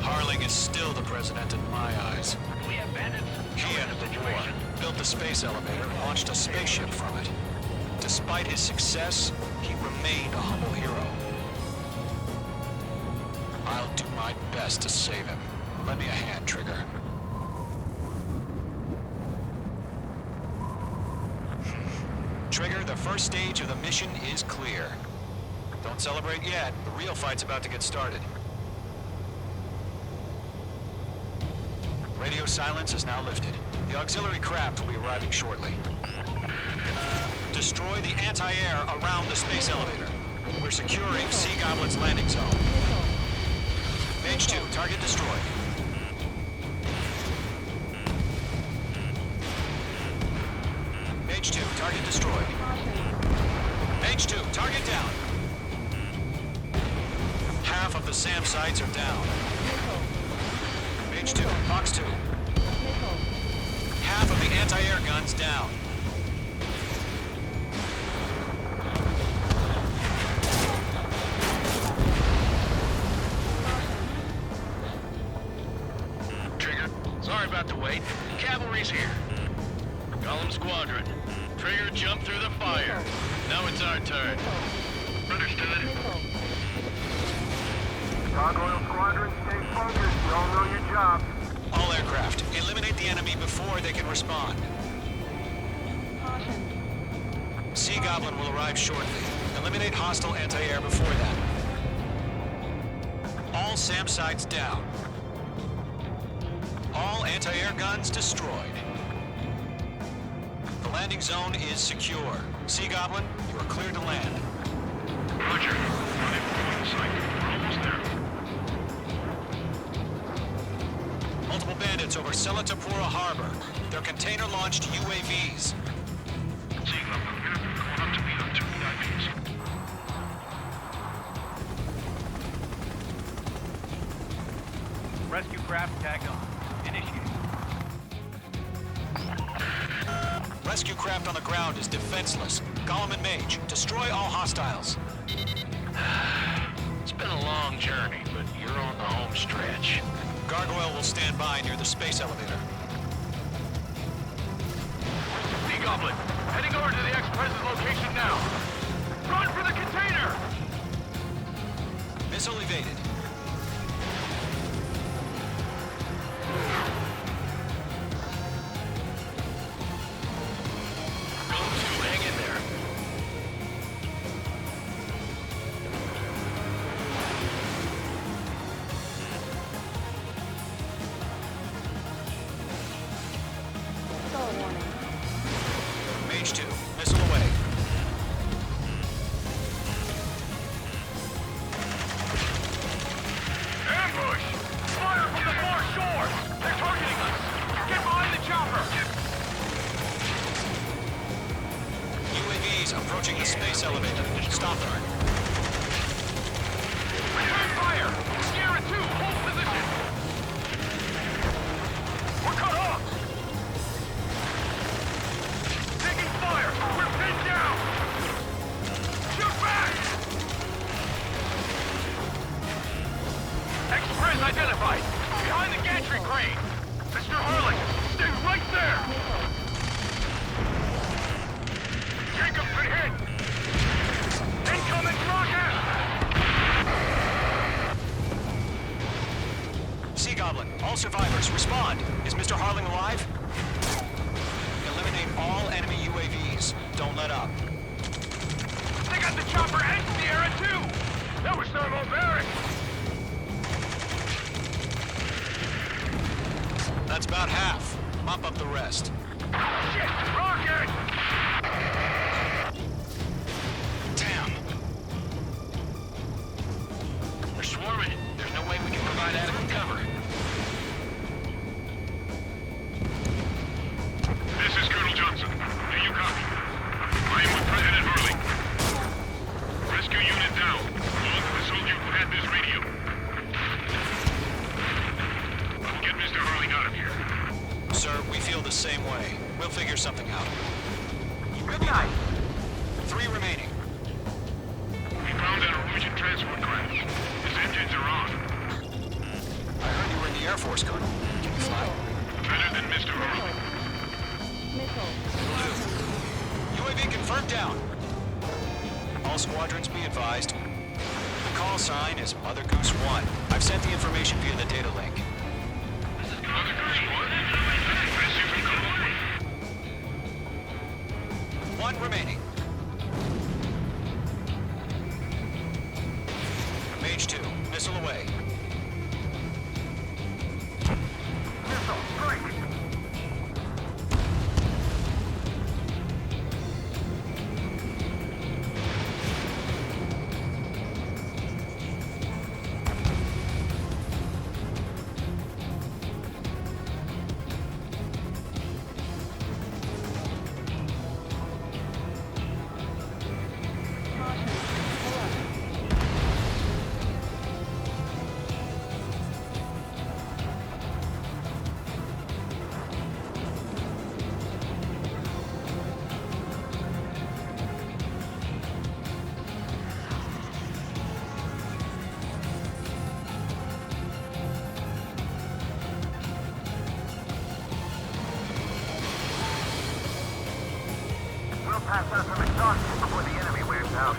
Harling is still the president in my eyes. We have bandits. He ended the war, built the space elevator, and launched a spaceship from it. Despite his success, he remained a humble hero. I'll do my best to save him. Lend me a hand, Trigger. Trigger, the first stage of the mission is clear. Don't celebrate yet. The real fight's about to get started. Radio silence is now lifted. The auxiliary craft will be arriving shortly. Destroy the anti-air around the space elevator. We're securing Sea Goblin's landing zone. Mage 2, target destroyed. Mage 2, target destroyed. Mage 2, target down. Half of the SAM sites are down. Mage 2, Box 2. Half of the anti-air guns down. Trigger, sorry about the wait. Cavalry's here. Golem Squadron. Trigger, jump through the fire. Now it's our turn. Understood. Gargoyle Squadron, stay focused. You all know your job. All aircraft, eliminate the enemy before they can respond. Sea Goblin will arrive shortly. Eliminate hostile anti-air before that. All SAM sites down. All anti-air guns destroyed. The landing zone is secure. Sea Goblin, you are cleared to land. Roger. Running point in sight. We're almost there. Multiple bandits over Selatapura Harbor. They're container-launched UAVs. Seeing them. Going up to meet on 2 VIPs. Rescue craft tagged on. Initiate. Rescue craft on the ground is defenseless. Gollum and Mage, destroy all hostiles. It's been a long journey, but you're on the home stretch. Gargoyle will stand by near the space elevator. Goblin, heading over to the Express's location now. Run for the container! Missile evaded. Golem 2, hang in there. Mage 2, missile away. Ambush! Fire from the far shore! They're targeting us! Get behind the chopper! UAVs approaching the space elevator. Stop them. Return fire! Sierra 2, hold position! We're cut off! Taking fire! We're pinned down! Shoot back! Express identified! Behind the gantry crane! Mr. Harling, stay right there! Jacob's been hit! Incoming rocket! Sea Goblin, all survivors, respond. Is Mr. Harling alive? Eliminate all enemy UAVs. Don't let up. They got the chopper and Sierra too! That was thermobaric! That's about half. Mop up the rest. Shit! Rocket! Damn. They're swarming. There's no way we can provide adequate cover. This is Colonel Johnson. Do you copy? I am with President Harling. Rescue unit down. Along with the soldier who had this radio. Get Mr. Harling out of here. Sir, we feel the same way. We'll figure something out. Good night. 3 remaining. We found that Norwegian transport craft. His engines are on. I heard you were in the Air Force, Colonel. Can you fly? Better than Mr. Harling. UAV confirmed down. All squadrons be advised. The call sign is Mother Goose 1. I've sent the information via the data link. Mother Goose 1? That's you from Cologne. 1 remaining. Mage 2, missile away. Missile, strike! We'll pass out some exhaustion before the enemy wears out.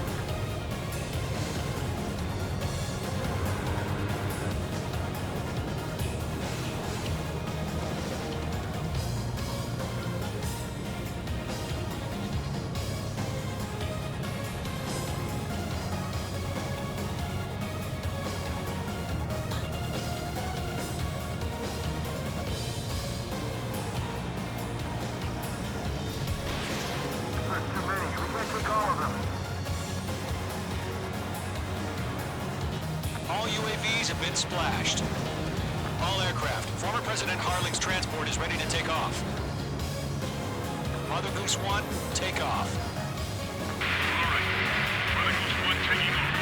All UAVs have been splashed. All aircraft, former President Harling's transport is ready to take off. Mother Goose 1, take off. Alright. Mother Goose 1 taking off.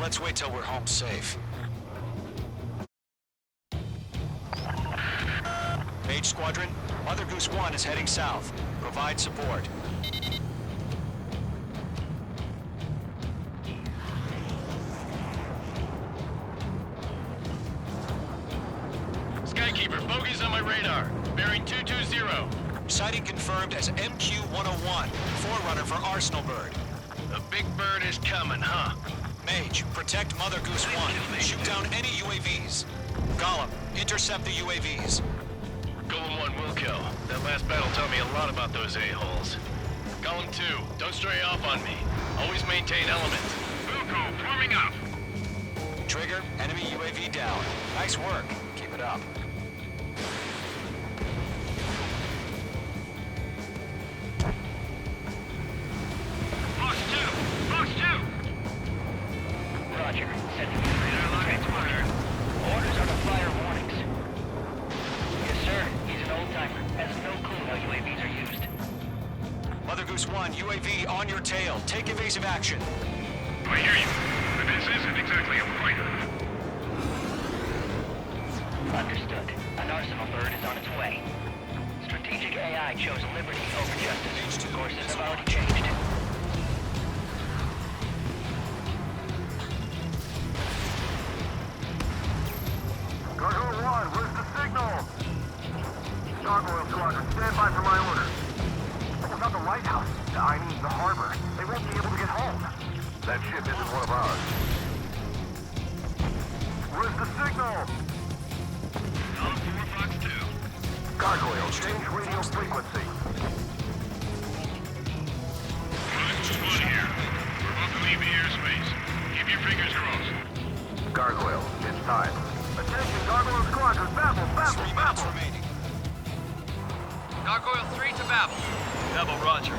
Let's wait till we're home safe. Mage Squadron, Mother Goose 1 is heading south. Provide support. Skykeeper, bogey's on my radar. Bearing 220. Sighting confirmed as MQ-101, forerunner for Arsenal Bird. The big bird is coming, huh? Mage, protect Mother Goose 1. Shoot down any UAVs. Gollum, intercept the UAVs. Golem 1 will kill. That last battle taught me a lot about those a-holes. Golem 2, don't stray off on me. Always maintain element. Wilco, forming up. Trigger, enemy UAV down. Nice work. Keep it up. Fox 2! Fox 2! Roger. Sending you radar transponder. Orders are to fire warnings. Yes, sir. He's an old-timer. Has no clue how UAVs are used. Mother Goose 1, UAV on your tail. Take evasive action. I hear you. But this isn't exactly a fighter. Understood. An Arsenal Bird is on its way. Strategic AI chose liberty over justice. Courses have already changed. Gargoyle 1, where's the signal? Gargoyle Squadron, stand by for my order. What about the lighthouse? I mean, the harbor. They won't be able to get home. That ship isn't one of ours. Where's the signal? Golem 4, Fox 2. Gargoyle, change radio frequency. Fox 1 here. We're about to leave the airspace. Keep your fingers crossed. Gargoyle, it's time. Attention, Gargoyle Squadron, Babel, Babel, 3 minutes Babel! remaining. Gargoyle 3 to Babel. Babel, roger.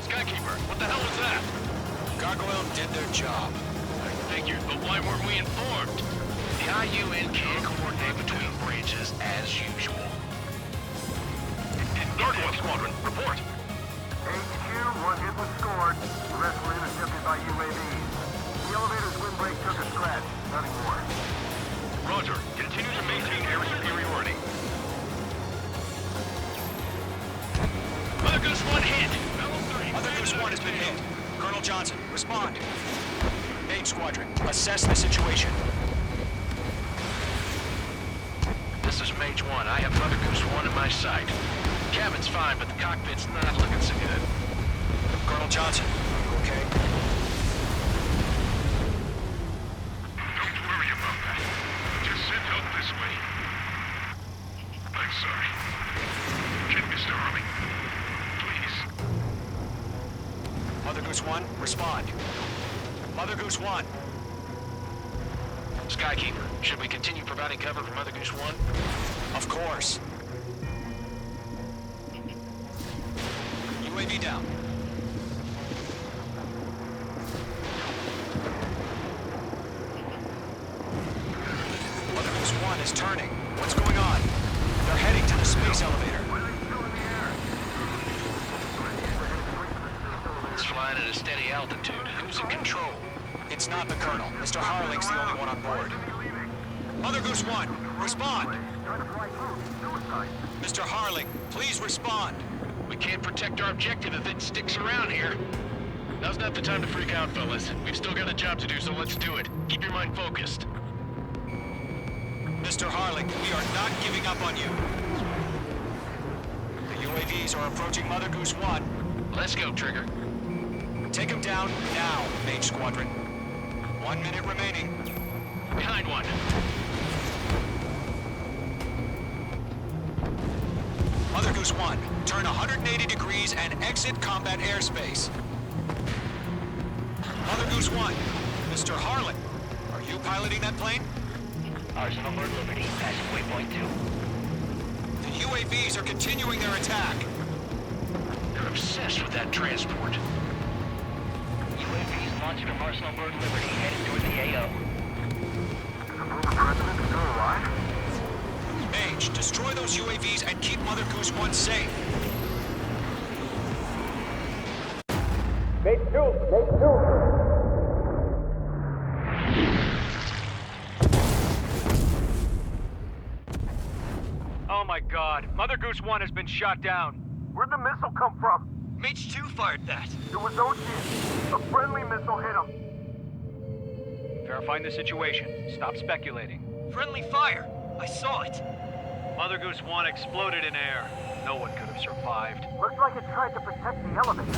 Skykeeper, what the hell was that? Gargoyle did their job. I figured, but why weren't we informed? The IUN can't coordinate between branches as usual. Gargoyle Squadron, report. HQ, 1 hit was scored. The rest were intercepted by UAVs. The elevator's windbreak took a scratch. Nothing more. Roger. Continue to maintain air superiority. Mother Goose 1 hit! Mother Goose 1 has been hit. Colonel Johnson, respond. Mage Squadron, assess the situation. This is Mage 1. I have Mother Goose 1 in my sight. Cabin's fine, but the cockpit's not looking so good. Colonel Johnson, okay? Don't worry about that. Just send help this way. I'm sorry. Get Mr. Harley. Please. Mother Goose 1, respond. Mother Goose 1. Skykeeper, should we continue providing cover for Mother Goose 1? Of course. UAV down. Mother Goose 1 is turning. What's going on? They're heading to the space elevator. It's flying at a steady altitude. Who's in control? It's not the Colonel. Mr. Harling's the only one on board. Mother Goose 1, respond! Mr. Harling, please respond! We can't protect our objective if it sticks around here. Now's not the time to freak out, fellas. We've still got a job to do, so let's do it. Keep your mind focused. Mr. Harling, we are not giving up on you. The UAVs are approaching Mother Goose 1. Let's go, Trigger. Take him down now, Mage Squadron. 1 minute remaining. Behind one. Mother Goose 1, turn 180 degrees and exit combat airspace. Mother Goose 1, Mr. Harlan, are you piloting that plane? Arsenal Bird Liberty, passing waypoint 2. The UAVs are continuing their attack. They're obsessed with that transport. UAVs launched from Arsenal Bird Liberty, heading toward the AO. The president is still alive? Mage, destroy those UAVs and keep Mother Goose 1 safe. Make two! Oh my god, Mother Goose 1 has been shot down. Where'd the missile come from? Mage 2 fired that. It was Ocean. A friendly missile hit him. Verifying the situation. Stop speculating. Friendly fire! I saw it! Mother Goose 1 exploded in air. No one could have survived. Looks like it tried to protect the elevator.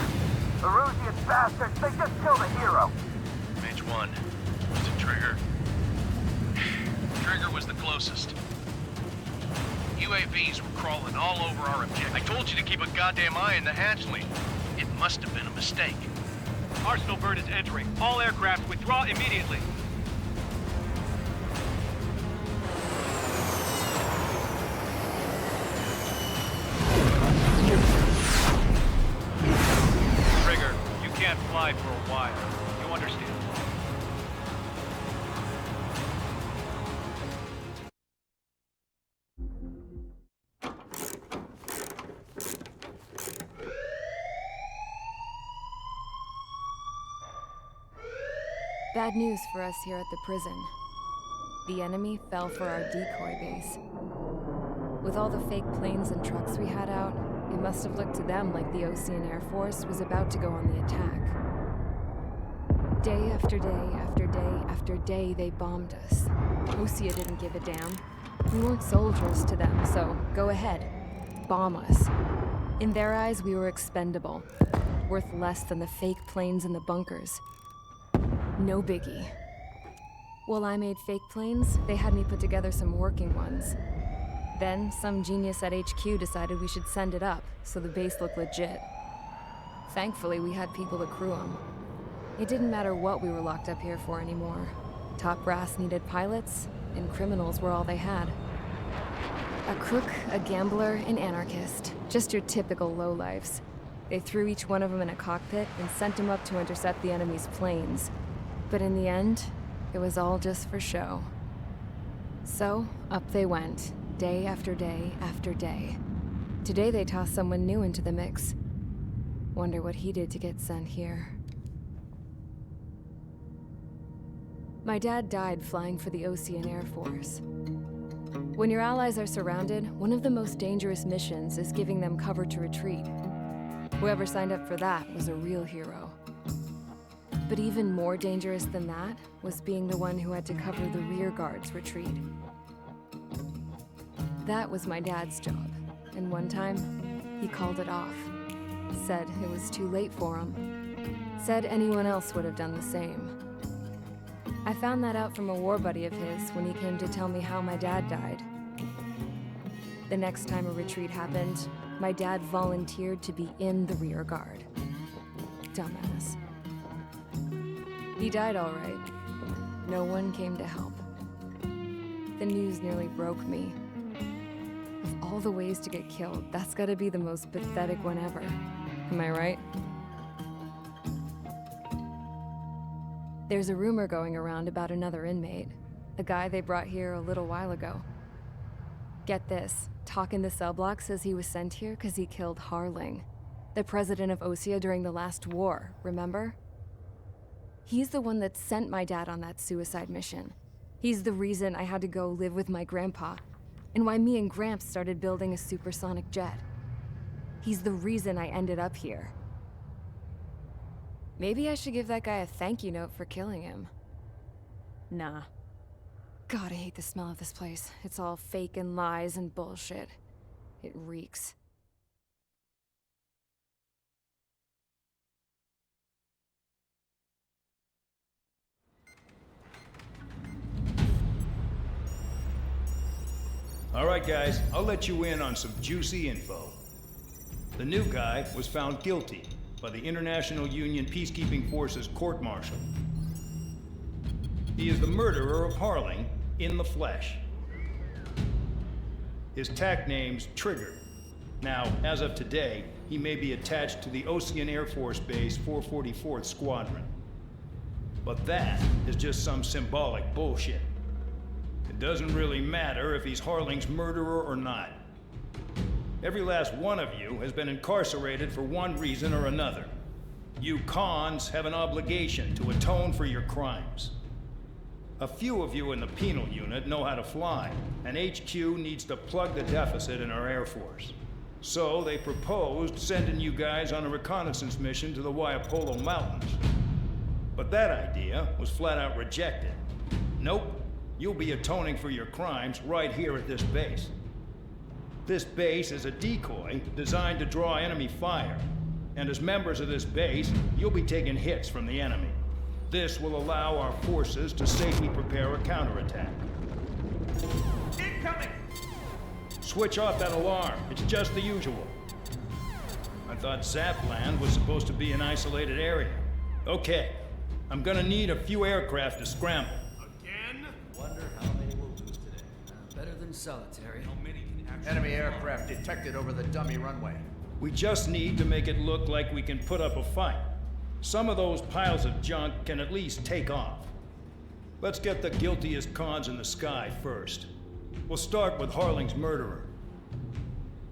The Rusian bastards, they just killed a hero. Mage 1. Was it Trigger? Trigger was the closest. UAVs were crawling all over our objective. I told you to keep a goddamn eye on the hatchling. It must have been a mistake. Arsenal Bird is entering. All aircraft withdraw immediately. Trigger, you can't fly for a while. You understand? Bad news for us here at the prison. The enemy fell for our decoy base. With all the fake planes and trucks we had out, it must have looked to them like the Ocean Air Force was about to go on the attack. Day after day after day after day, they bombed us. Osea didn't give a damn. We weren't soldiers to them, so go ahead. Bomb us. In their eyes, we were expendable. Worth less than the fake planes in the bunkers. No biggie. While I made fake planes, they had me put together some working ones. Then, some genius at HQ decided we should send it up, so the base looked legit. Thankfully, we had people to crew them. It didn't matter what we were locked up here for anymore. Top brass needed pilots, and criminals were all they had. A crook, a gambler, an anarchist. Just your typical lowlifes. They threw each one of them in a cockpit and sent them up to intercept the enemy's planes. But in the end, it was all just for show. So, up they went, day after day after day. Today they tossed someone new into the mix. Wonder what he did to get sent here. My dad died flying for the Ocean Air Force. When your allies are surrounded, one of the most dangerous missions is giving them cover to retreat. Whoever signed up for that was a real hero. But even more dangerous than that was being the one who had to cover the rear guard's retreat. That was my dad's job, and one time, he called it off. Said it was too late for him. Said anyone else would have done the same. I found that out from a war buddy of his when he came to tell me how my dad died. The next time a retreat happened, my dad volunteered to be in the rear guard. Dumbass. He died all right. No one came to help. The news nearly broke me. Of all the ways to get killed, that's gotta be the most pathetic one ever. Am I right? There's a rumor going around about another inmate. A guy they brought here a little while ago. Get this, talk in the cell block says he was sent here because he killed Harling, the president of Osea during the last war, remember? He's the one that sent my dad on that suicide mission. He's the reason I had to go live with my grandpa, and why me and Gramps started building a supersonic jet. He's the reason I ended up here. Maybe I should give that guy a thank you note for killing him. Nah. God, I hate the smell of this place. It's all fake and lies and bullshit. It reeks. All right, guys, I'll let you in on some juicy info. The new guy was found guilty by the International Union Peacekeeping Forces court-martial. He is the murderer of Harling in the flesh. His TAC name's Trigger. Now, as of today, he may be attached to the Ocean Air Force Base 444th Squadron. But that is just some symbolic bullshit. It doesn't really matter if he's Harling's murderer or not. Every last one of you has been incarcerated for one reason or another. You cons have an obligation to atone for your crimes. A few of you in the penal unit know how to fly, and HQ needs to plug the deficit in our Air Force. So they proposed sending you guys on a reconnaissance mission to the Waiapolo Mountains. But that idea was flat out rejected. Nope, you'll be atoning for your crimes right here at this base. This base is a decoy designed to draw enemy fire. And as members of this base, you'll be taking hits from the enemy. This will allow our forces to safely prepare a counterattack. Incoming! Switch off that alarm. It's just the usual. I thought Zapland was supposed to be an isolated area. Okay, I'm gonna need a few aircraft to scramble. Again? Wonder how many we'll lose today. Better than solitary. How many can actually... Enemy aircraft detected over the dummy runway. We just need to make it look like we can put up a fight. Some of those piles of junk can at least take off. Let's get the guiltiest cons in the sky first. We'll start with Harling's murderer.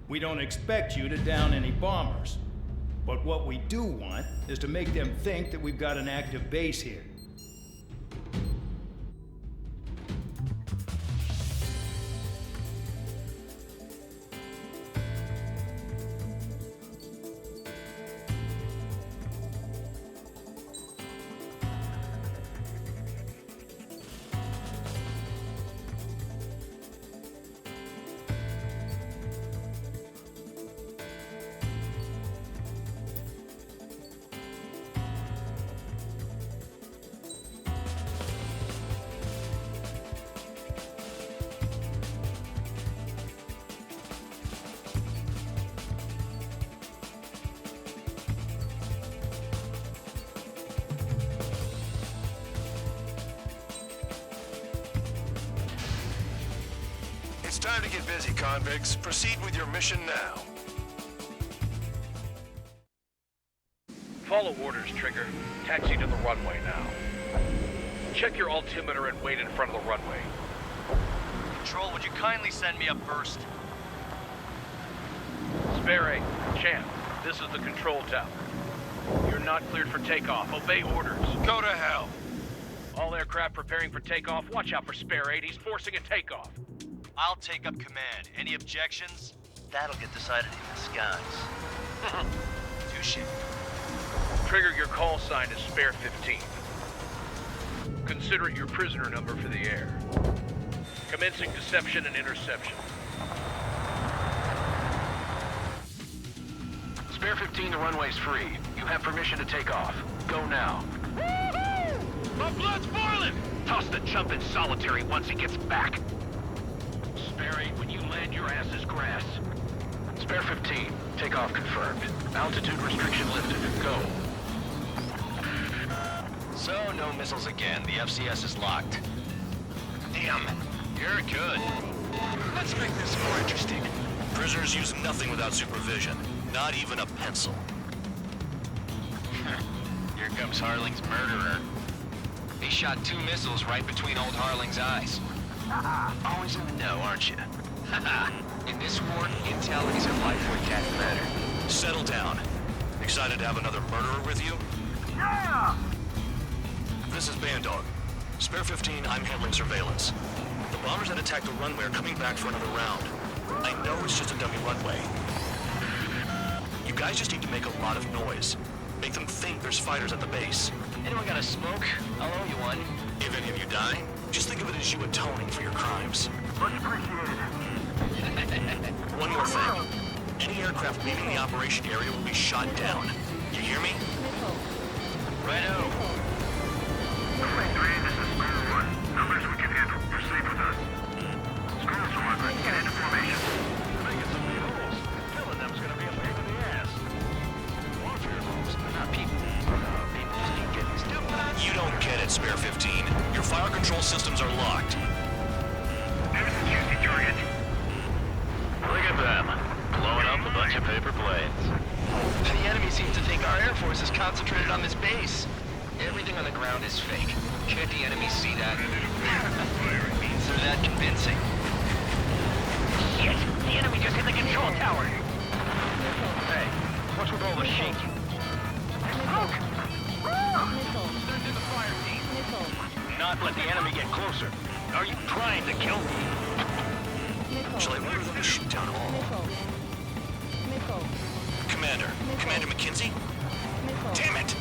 We don't expect you to down any bombers. But what we do want is to make them think that we've got an active base here. It's time to get busy, convicts. Proceed with your mission now. Follow orders, Trigger. Taxi to the runway now. Check your altimeter and wait in front of the runway. Control, would you kindly send me up first? Spare 8, Champ, this is the control tower. You're not cleared for takeoff. Obey orders. Go to hell. All aircraft preparing for takeoff. Watch out for Spare 8. He's forcing a takeoff. I'll take up command. Any objections? That'll get decided in the skies. Touche. Trigger, your call sign is Spare 15. Consider it your prisoner number for the air. Commencing deception and interception. Spare 15, the runway's free. You have permission to take off. Go now. My blood's boiling! Toss the chump in solitary once he gets back. Spare 8, when you land, your ass is grass. Spare 15, takeoff confirmed. Altitude restriction lifted. Go. So, no missiles again. The FCS is locked. Damn, you're good. Let's make this more interesting. Prisoners use nothing without supervision. Not even a pencil. Here comes Harling's murderer. He shot 2 missiles right between old Harling's eyes. Always in the know, aren't you? In this war, intel is a life or death matter. Settle down. Excited to have another murderer with you? Yeah! This is Bandog. Spare 15, I'm handling surveillance. The bombers that attacked the runway are coming back for another round. I know it's just a dummy runway. You guys just need to make a lot of noise. Make them think there's fighters at the base. Anyone got a smoke? I'll owe you one. If any of you die, just think of it as you atoning for your crimes. Much appreciated. One more thing. Any aircraft leaving the operation area will be shot down. You hear me? Righto. This is School 1. Numbers we can handle. Proceed with us. School 1, get into formation. Making some new holes. Filling them's gonna be a pain in the ass. Warfare holes, they're not people. People just keep getting stupid. You don't get it, Spare 15. Your fire control systems are locked. There's the juicy target. Look at them. Blowing up a bunch of paper planes. The enemy seems to think our Air Force is concentrated on this base. Everything on the ground is fake. Can't the enemy see that? So that convincing. Shit! The enemy just hit the control tower! Hey, what's with all the shaking? Smoke! Send in the fire team. Not let the enemy get closer. Are you trying to kill me? Shall I order them to shoot down all? Commander McKinsey? Damn it!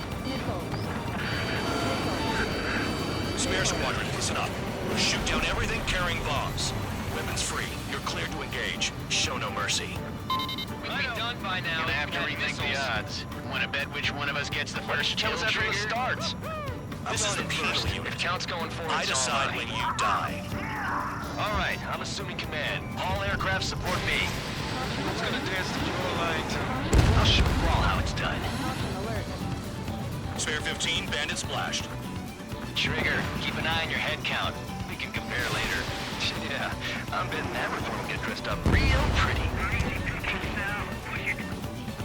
Spare squadron, listen up. Shoot down everything carrying bombs. Weapons free. You're cleared to engage. Show no mercy. We'd be done by now. Gonna have to rethink the odds. Wanna bet which one of us gets the first kill Kills after it trigger? starts. This is the penal unit. Count's going forward. I decide when you die. All right, I'm assuming command. All aircraft support me. Who's gonna dance to your light? I'll show you all how it's done. Spare 15, bandit splashed. Trigger, keep an eye on your head count. We can compare later. Yeah, I'm betting that reform will get dressed up real pretty.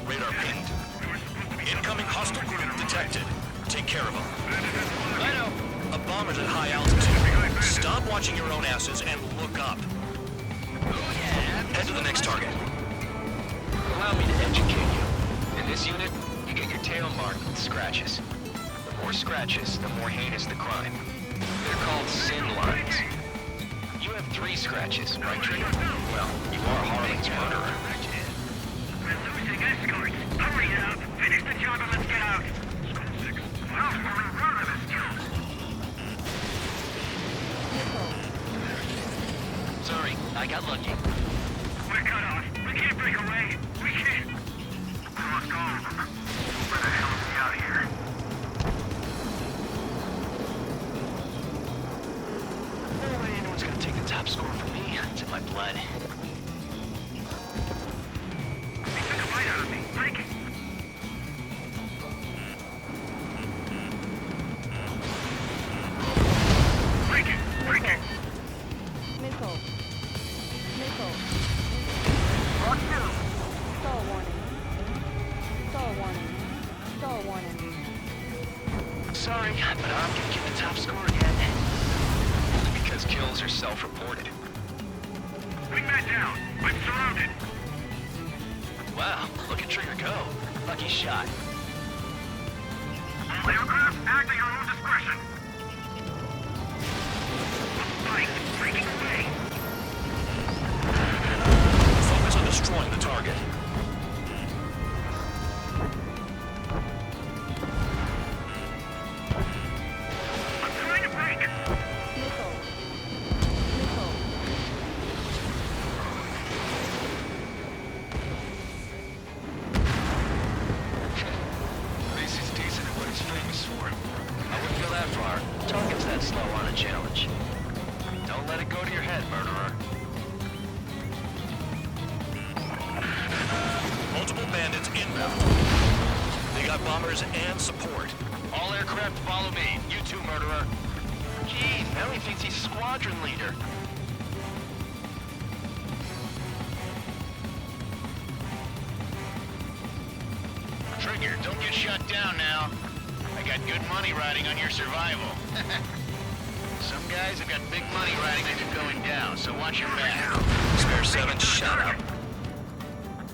Radar pinged. Incoming hostile group detected. Take care of them. I know. A bomber's at high altitude. Stop watching your own asses and look up. Head to the next target. Allow me to educate you. In this unit, you get your tail marked with scratches. The more scratches, the more heinous the crime. They're called sin lines. You have 3 scratches, right, Trigger? Well, you are Harling's murderer. We're losing escorts. Hurry it up. Finish the job and let's get out. Well, we're running this job. Sorry, I got lucky. We're cut off. We can't break away. We can't. Let's go. Where the hell are we out here? No way anyone's gonna take the top score from me. It's in my blood. They took a bite out of me. Break it. Break it. Break it. Missile. Mark 2. Stall warning. Sorry, but I'm gonna get the top score again. Because kills are self-reported. Wingman down. I'm surrounded. Wow, look at Trigger go. Lucky shot. All aircraft, act at your own discretion. Spike, breaking away. Focus on destroying the target. I'm trying to break. This is decent at what he's famous for. I wouldn't go that far. Target's that slow on a challenge. Don't let it go to your head, murderer. Multiple bandits inbound. They got bombers and support. All aircraft follow me. You too, murderer. Jeez, now he thinks he's squadron leader. Trigger, don't get shut down now. I got good money riding on your survival. Some guys have got big money riding on you going down, so watch your back. Spare 7, shut up.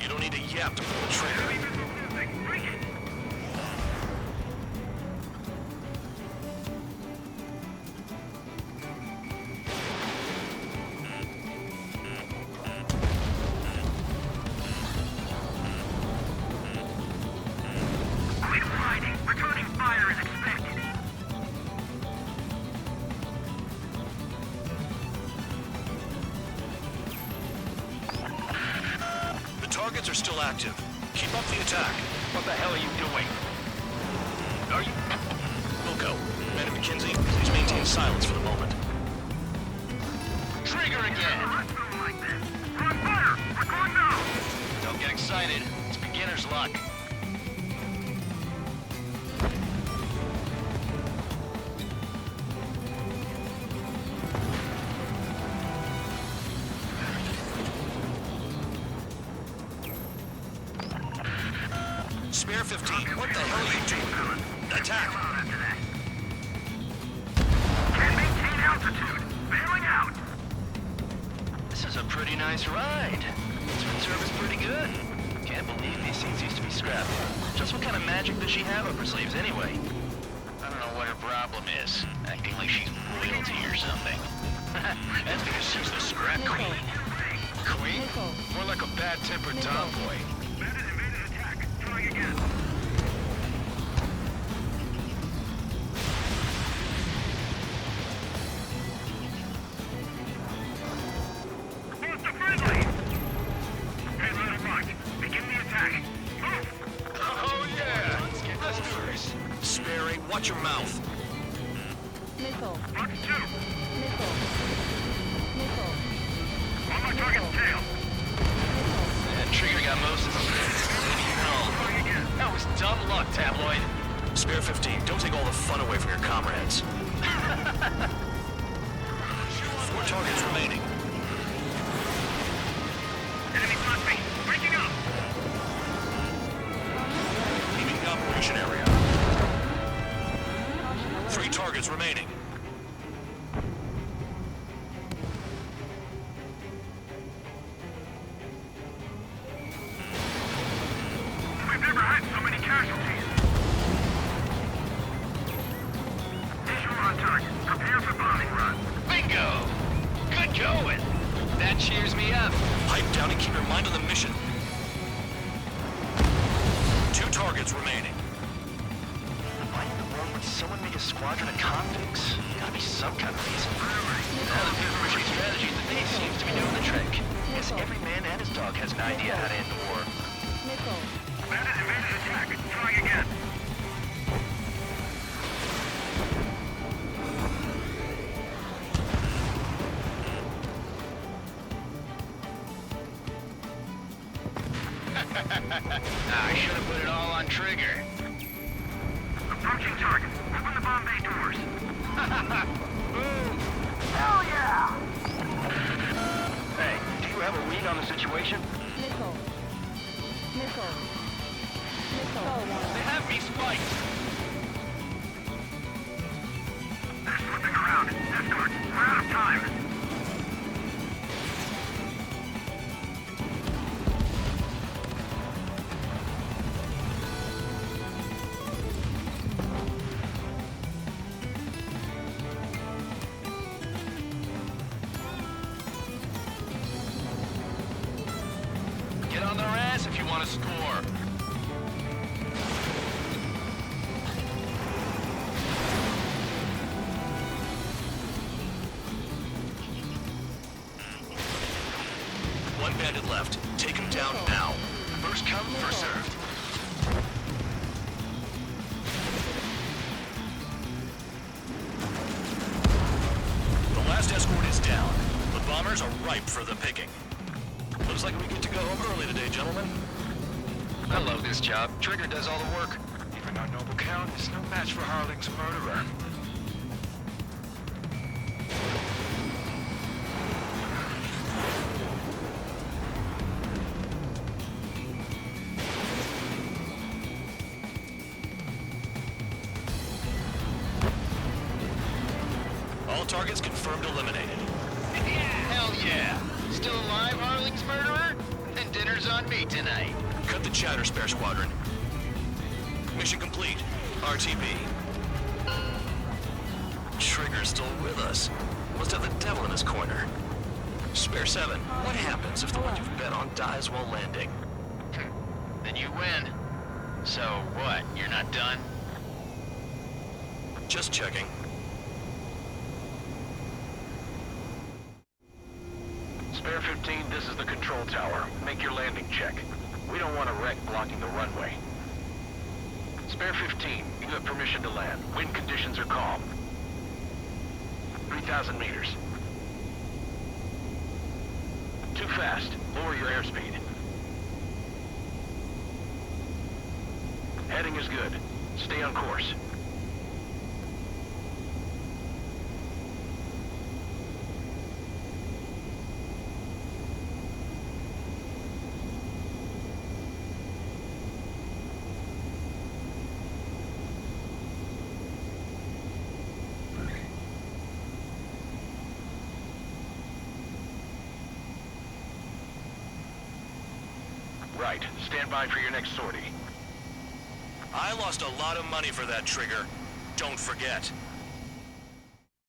You don't need a yap to pull the trigger. Returning fire is expected. The targets are still active. Keep up the attack. What the hell are you doing? Are you... Wilco, Man at McKinsey, please maintain silence for the moment. Trigger again! We're on fire! We're going now! Don't get excited. It's beginner's luck. Spare 15, what the hell are you doing? Attack! was a pretty nice ride. Twin service pretty good. Can't believe these things used to be scrapped. Just what kind of magic does she have up her sleeves anyway? I don't know what her problem is. Acting like she's royalty or something. That's because she's the scrap queen. Queen? More like a bad-tempered tomboy. Bandit invaded attack. Trying again. Monster friendly! Payload unlocked. Begin the attack. Move! Oh, yeah! Let's do this. Sperry, watch your mouth. Missile. Box 2. Missile. Missile. On my target's tail. That trigger got most of them. No. That was dumb luck, Tabloid. Spare 15, don't take all the fun away from your comrades. 4 targets remaining. Enemy flank me. Breaking up. Leaving the operation area. 3 targets remaining. We've never had so many casualties. Visual on target. Prepare for bombing run. Bingo! Good going. That cheers me up. Pipe down and keep your mind on the mission. 2 targets remaining. Why in the world would someone make a squadron of convicts? Gotta be some kind of reason. Now the differentiating strategies that they seems to be doing the trick. Guess every man and his dog has an idea how to end the war. Missile. Bandit invaded attack. Trying again. I should have put it all on trigger. Approaching target. Open the bomb bay doors. Boom! Hell yeah! Hey, do you have a read on the situation? Missile. Missile. Missile. They have me spiked. They're slipping around. Escort. We're out of time. Get on their ass if you want to score. One bandit left. Take him down now. First come, first served. The last escort is down. The bombers are ripe for the picking. Looks like we get to go home early today, gentlemen. I love this job. Trigger does all the work. Even our noble count is no match for Harling's murderer. All targets confirmed eliminated. Hell yeah! Still alive, Harling's murderer? Then dinner's on me tonight. Cut the chatter, Spare Squadron. Mission complete. RTB. Trigger's still with us. Must have the devil in his corner. Spare 7, what happens if the one you've bet on dies while landing? Then you win. So what, you're not done? Just checking. Spare 15, this is the control tower. Make your landing check. We don't want a wreck blocking the runway. Spare 15, you have permission to land. Wind conditions are calm. 3,000 meters. Too fast. Lower your airspeed. Heading is good. Stay on course. Right. Stand by for your next sortie. I lost a lot of money for that trigger. Don't forget.